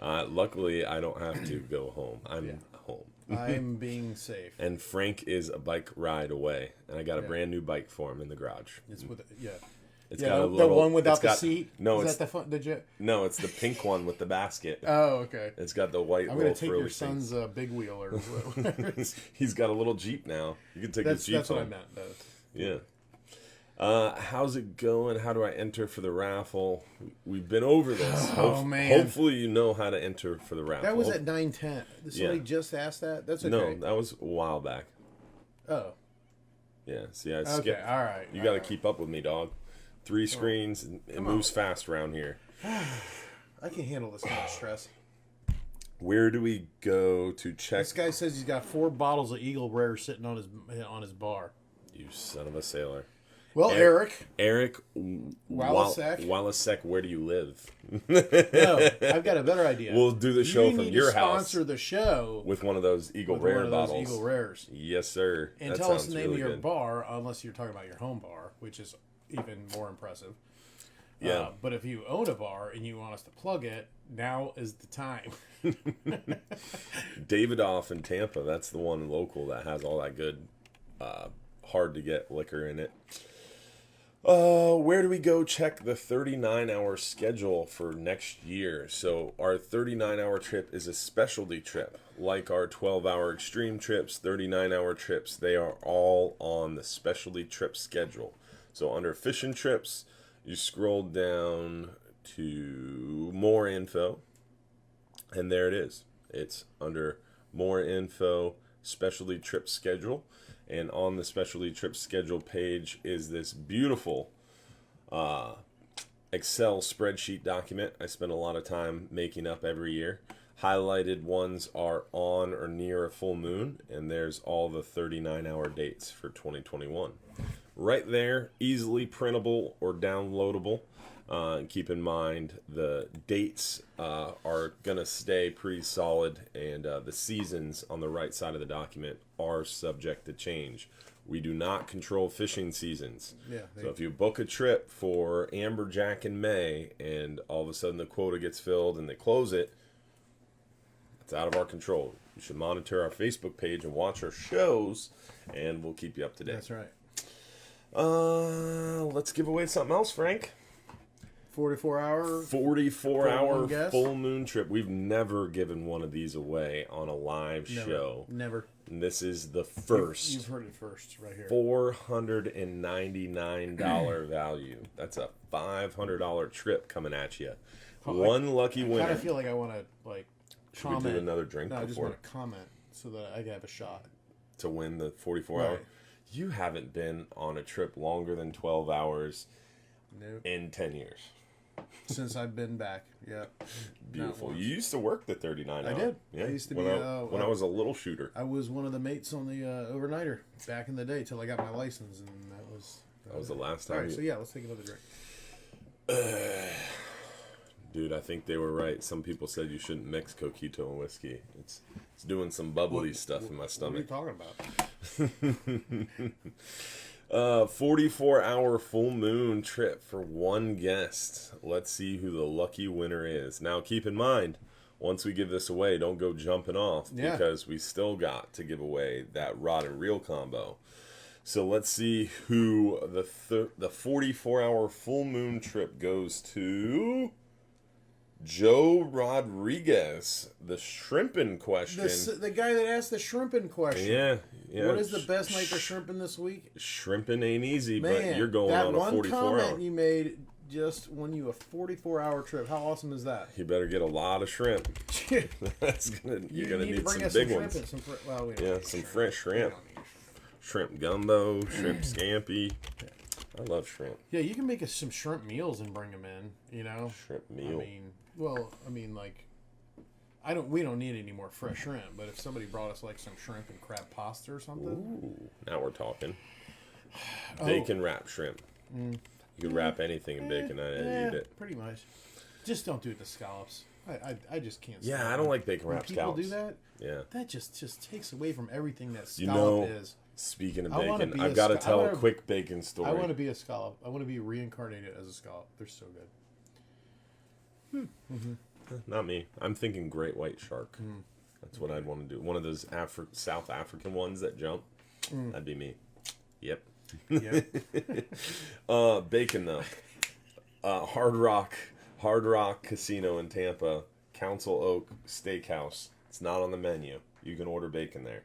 Luckily, I don't have to go home. I'm home. I'm being safe. And Frank is a bike ride away, and I got a brand new bike for him in the garage. It's with It's got a the one without the seat. No, is that the fun? No, it's the pink one with the basket. Oh, okay. It's got the white. I'm gonna take your son's big wheel or whatever. He's got a little Jeep now. You can take his Jeep. That's what I meant. Yeah. How's it going? How do I enter for the raffle? We've been over this. Man. Hopefully you know how to enter for the raffle. That was at 9:10. Did somebody just ask that? That's okay. No, that was a while back. Oh. Yeah. See, I skipped. Okay. All right. You got to keep up with me, dog. 3 screens. It moves fast around here. I can handle this kind of stress. Where do we go to check? This guy says he's got 4 bottles of Eagle Rare sitting on his bar. You son of a sailor. Well, Eric Walasek, where do you live? No, I've got a better idea. We'll do the show from your house. Sponsor the show with one of those Eagle Rare bottles. Eagle Rares. Yes, sir. And tell us the name of your bar, unless you're talking about your home bar, which is even more impressive. Yeah. But if you own a bar and you want us to plug it, now is the time. Davidoff in Tampa, that's the one local that has all that good, hard to get liquor in it. Where do we go check the 39-hour schedule for next year? So our 39-hour trip is a specialty trip. Like our 12-hour extreme trips, 39-hour trips, they are all on the specialty trip schedule. So under fishing trips, you scroll down to more info, and there it is. It's under more info, specialty trip schedule. And on the specialty trip schedule page is this beautiful Excel spreadsheet document I spend a lot of time making up every year. Highlighted ones are on or near a full moon, and there's all the 39-hour dates for 2021. right there, easily printable or downloadable. Keep in mind the dates are going to stay pretty solid, and the seasons on the right side of the document are subject to change. We do not control fishing seasons. Yeah. So if you book a trip for Amberjack in May and all of a sudden the quota gets filled and they close it, it's out of our control. You should monitor our Facebook page and watch our shows, and we'll keep you up to date. That's right. Let's give away something else, Frank. 44-hour full moon trip. We've never given one of these away on a live show. Never. And this is the first. You've heard it first, right here. $499 value. That's a $500 trip coming at you. One lucky winner. I kind of feel like I want to comment. Should we do another drink No, before? I just want to comment so that I can have a shot to win the 44-hour. Right. You haven't been on a trip longer than 12 hours Nope. in 10 years. Since I've been back. Yeah. Beautiful. You used to work the 39 hour. I did. Yeah. I used to when be I was a little shooter. I was one of the mates on the overnighter back in the day till I got my license, and that was the last time. All right, so yeah, let's take another drink. Dude, I think they were right. Some people said you shouldn't mix coquito and whiskey. It's doing some bubbly stuff in my stomach. What are you talking about? 44-hour full moon trip for one guest. Let's see who the lucky winner is. Now, keep in mind, once we give this away, don't go jumping off because we still got to give away that rod and reel combo. So let's see who the 44-hour full moon trip goes to. Joe Rodriguez, the shrimping question. The guy that asked the shrimping question. Yeah. What is the best night for shrimping this week? Shrimping ain't easy, Man, but you're going on a 44 that one comment you made just won you a 44-hour trip. How awesome is that? You better get a lot of shrimp. You're gonna need some big ones. Some fresh shrimp. Shrimp gumbo, shrimp scampi. I love shrimp. Yeah, you can make us some shrimp meals and bring them in. You know, shrimp meal. We don't need any more fresh shrimp. But if somebody brought us like some shrimp and crab pasta or something, ooh, now we're talking. Bacon wrap shrimp. You could wrap anything in bacon and eat it. Pretty much. Just don't do it to scallops. I just can't. Yeah, I don't like bacon wrap scallops. People do that. Yeah, that just takes away from everything that scallop is. Speaking of bacon, I've got to tell a quick bacon story. I want to be a scallop. I want to be reincarnated as a scallop. They're so good. Not me. I'm thinking great white shark. That's what I'd want to do. One of those South African ones that jump. That'd be me. Yep. Bacon though. Hard Rock Casino in Tampa, Council Oak Steakhouse. It's not on the menu. You can order bacon there.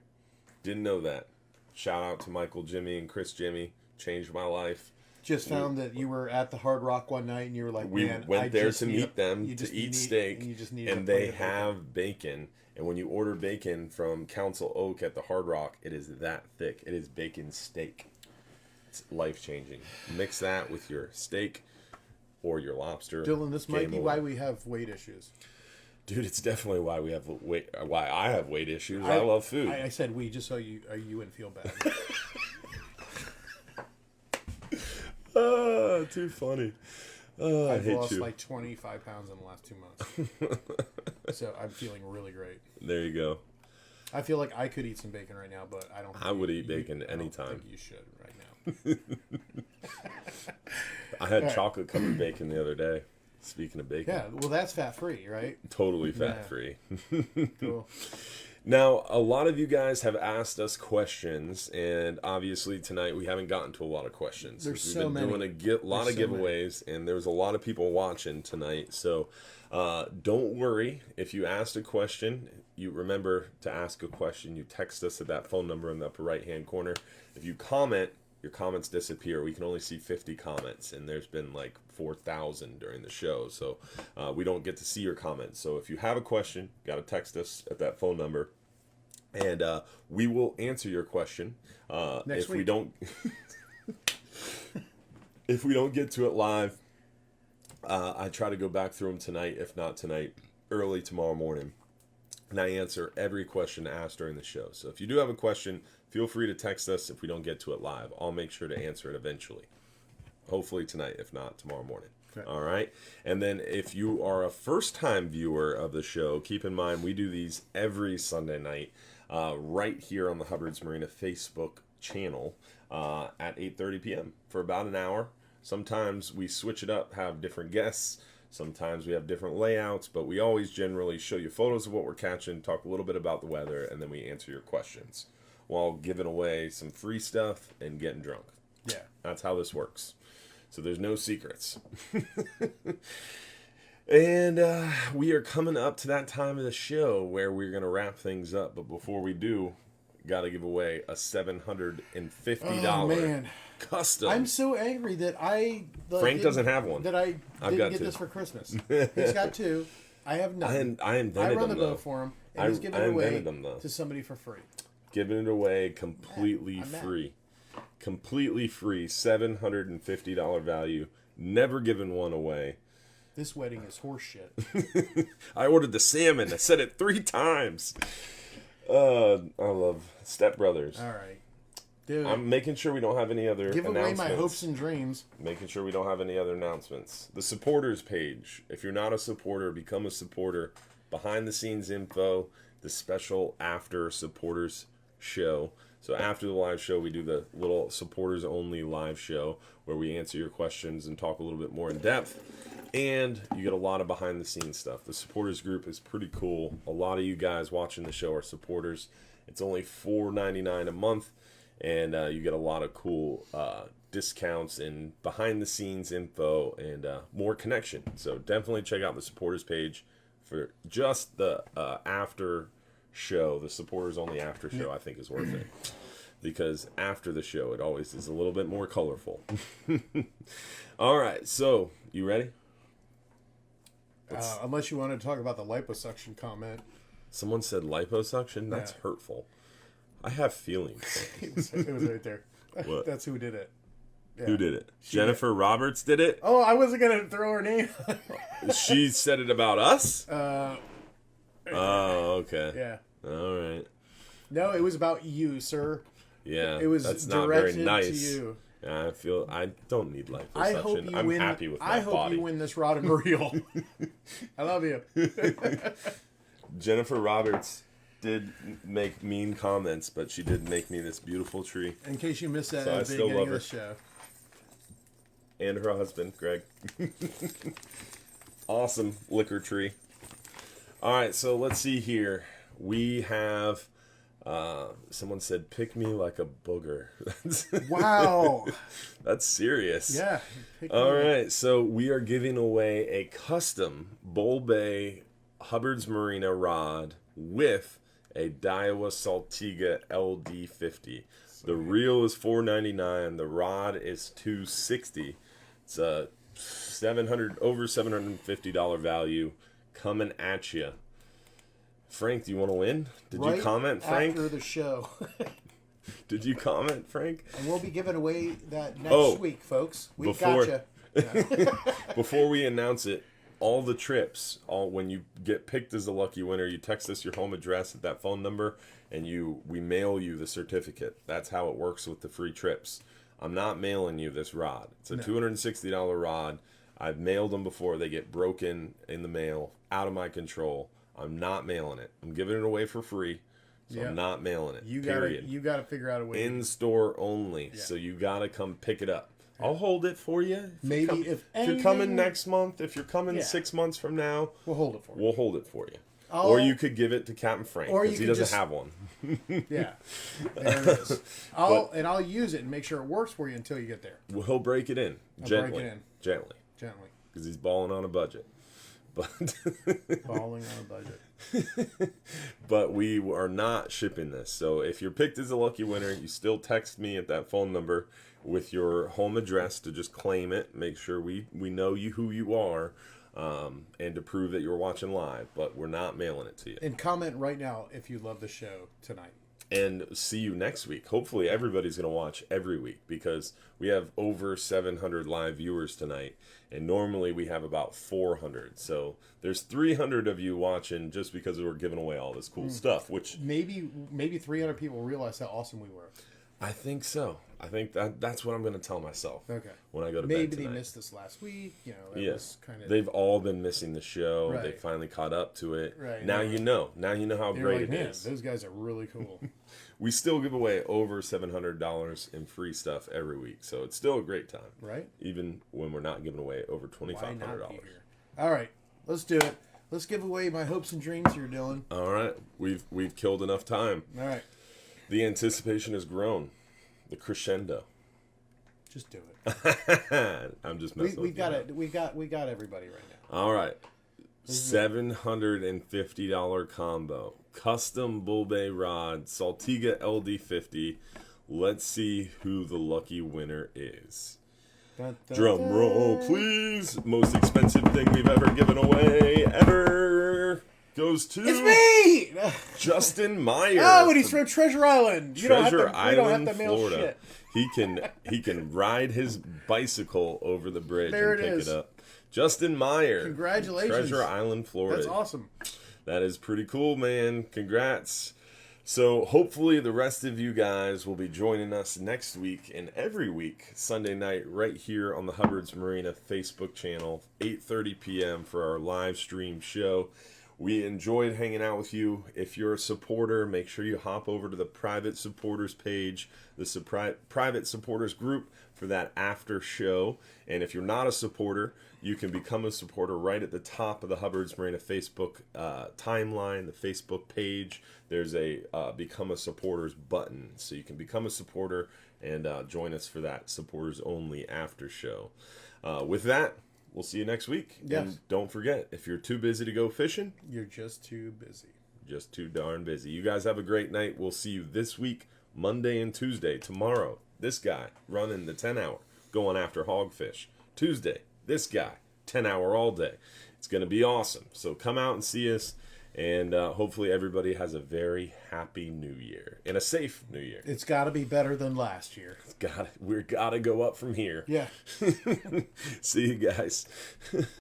Didn't know that. Shout out to Michael Jimmy and Chris Jimmy. Changed my life. Just found that you were at the Hard Rock one night and you were like, we went there to meet them, to eat steak, and they have bacon. And when you order bacon from Council Oak at the Hard Rock, it is that thick. It is bacon steak. It's life-changing. mix that with your steak or your lobster. Dylan, this might be why we have weight issues. Dude, it's definitely why we have why I have weight issues. I love food. I said we just so you wouldn't feel bad. Too funny. I've lost like 25 pounds in the last 2 months. So I'm feeling really great. There you go. I feel like I could eat some bacon right now, but I don't. I would eat bacon anytime. I don't think you should right now. I had chocolate covered bacon the other day. Speaking of bacon. Yeah, well, that's fat-free, right? Totally fat-free. Cool. Now, a lot of you guys have asked us questions, and obviously tonight we haven't gotten to a lot of questions. There's We've so been many. doing a lot of giveaways, and there's a lot of people watching tonight. So don't worry. If you asked a question, you remember to ask a question. You text us at that phone number in the upper right-hand corner. If you comment, your comments disappear. We can only see 50 comments, and there's been like 4,000 during the show, so we don't get to see your comments. So if you have a question, you got to text us at that phone number, and we will answer your question. Next week. We don't, if we don't get to it live, I try to go back through them tonight. If not tonight, early tomorrow morning. and I answer every question asked during the show. So if you do have a question, feel free to text us if we don't get to it live. I'll make sure to answer it eventually. Hopefully tonight, if not tomorrow morning. Okay. All right. And then if you are a first-time viewer of the show, keep in mind we do these every Sunday night right here on the Hubbard's Marina Facebook channel at 8:30 p.m. for about an hour. Sometimes we switch it up, have different guests. Sometimes we have different layouts, but we always generally show you photos of what we're catching, talk a little bit about the weather, and then we answer your questions while giving away some free stuff and getting drunk. Yeah. That's how this works. So there's no secrets. And we are coming up to that time of the show where we're going to wrap things up. But before we do, got to give away a $750 custom. I'm so angry that Frank doesn't have one. That I didn't get this for Christmas. He's got two. I have none. I invented run them, the boat for him, and he's giving it away to somebody for free. Giving it away completely free. Completely free. $750 value. Never given one away. This wedding is horse shit. I ordered the salmon. I said it 3 times. I love Step Brothers. All right. Dude, I'm making sure we don't have any other give announcements. Away my hopes and dreams. Making sure we don't have any other announcements. The supporters page. If you're not a supporter, become a supporter. Behind the scenes info. The special after supporters show. So after the live show, we do the little supporters only live show where we answer your questions and talk a little bit more in depth. And you get a lot of behind the scenes stuff. The supporters group is pretty cool. A lot of you guys watching the show are supporters. It's only $4.99 a month. And you get a lot of cool discounts and behind the scenes info and more connection. So definitely check out the supporters page for just the after show. The supporters only after show I think is worth it. Because after the show it always is a little bit more colorful. All right, so you ready? Unless you want to talk about the liposuction comment. Someone said liposuction? That's hurtful. I have feelings. it was right there. What? That's who did it. Yeah. Who did it? Jennifer Roberts did it? Oh, I wasn't going to throw her name. She said it about us? Oh, okay. Yeah. All right. No, it was about you, sir. Yeah. It was that's not very directed nice. to you. I feel I don't need liposuction. I hope you win. Happy with my I hope body. you win this rod and reel. I love you. Jennifer Roberts did make mean comments, but she did make me this beautiful tree. In case you missed that So at the beginning of the show. And her husband, Greg. Awesome liquor tree. All right, so let's see here. We have someone said, "Pick me like a booger." Wow. That's serious. Yeah. All right, so we are giving away a custom Bull Bay Hubbard's Marina rod with a Daiwa Saltiga LD50. The reel is $4.99. The rod is $260. It's a over $750 value coming at you. Frank, do you want to win? Did you comment, Frank? After the show. Did you comment, Frank? And we'll be giving away that next week, folks. We gotcha. Yeah. Before we announce it, all the trips, when you get picked as the lucky winner, you text us your home address at that phone number, and we mail you the certificate. That's how it works with the free trips. I'm not mailing you this rod. It's a $260 rod. I've mailed them before. They get broken in the mail, out of my control. I'm not mailing it. I'm giving it away for free, so I'm not mailing it. You gotta figure out a way. In store only, so you gotta come pick it up. I'll hold it for you. If you're coming next month, if you're coming 6 months from now, we'll hold it for you. We'll hold it for you. Or you could give it to Captain Frank because he doesn't have one. Yeah, there it is. I'll use it and make sure it works for you until you get there. Well, he'll break it in gently, gently, because he's balling on a budget. But balling on a budget. But we are not shipping this. So if you're picked as a lucky winner, you still text me at that phone number with your home address to just claim it. Make sure we know who you are, and to prove that you're watching live. But we're not mailing it to you. And comment right now if you love the show tonight. and see you next week. Hopefully everybody's going to watch every week because we have over 700 live viewers tonight, and normally we have about 400. So there's 300 of you watching just because we're giving away all this cool stuff, which maybe 300 people realize how awesome we were. I think so. I think that's what I'm going to tell myself. Okay. When I go to maybe bed tonight. they missed this last week. You know, it was kind of. They've all been missing the show. Right. They finally caught up to it. Right. Now you know. Now you know how great like, it man, is. those guys are really cool. We still give away over $700 in free stuff every week, so it's still a great time. Right. Even when we're not giving away over $2,500. All right, let's do it. Let's give away my hopes and dreams here, Dylan. All right, we've killed enough time. All right. The anticipation has grown. The crescendo. Just do it. I'm just messing we with got you. it. We got everybody right now. All right. $750 combo. Custom bull bay rod. Saltiga LD50. Let's see who the lucky winner is. Dun, dun, Drum dun. roll, please. Most expensive thing we've ever given away ever goes to It's me. Justin Meyer. Oh, and he's from Treasure Island. You Treasure don't Island, have to mail Florida. shit. He can ride his bicycle over the bridge There and it pick is. it up. Justin Meyer. Congratulations. Treasure Island, Florida. That's awesome. That is pretty cool, man. Congrats. So hopefully the rest of you guys will be joining us next week and every week, Sunday night, right here on the Hubbard's Marina Facebook channel, 8:30 p.m. for our live stream show. We enjoyed hanging out with you. If you're a supporter, make sure you hop over to the private supporters page, the private supporters group for that after show. And if you're not a supporter, you can become a supporter right at the top of the Hubbard's Marina Facebook timeline, the Facebook page. There's a Become a Supporters button. So you can become a supporter and join us for that supporters only after show. With that, we'll see you next week. Yes. And don't forget, if you're too busy to go fishing, You're just too busy. just too darn busy. You guys have a great night. We'll see you this week, Monday and Tuesday. Tomorrow, this guy running the 10-hour, going after hogfish. Tuesday, this guy, 10-hour all day. It's going to be awesome. So come out and see us, and hopefully everybody has a very happy new year and a safe new year. It's got to be better than last year. We've got to go up from here. Yeah. See you guys.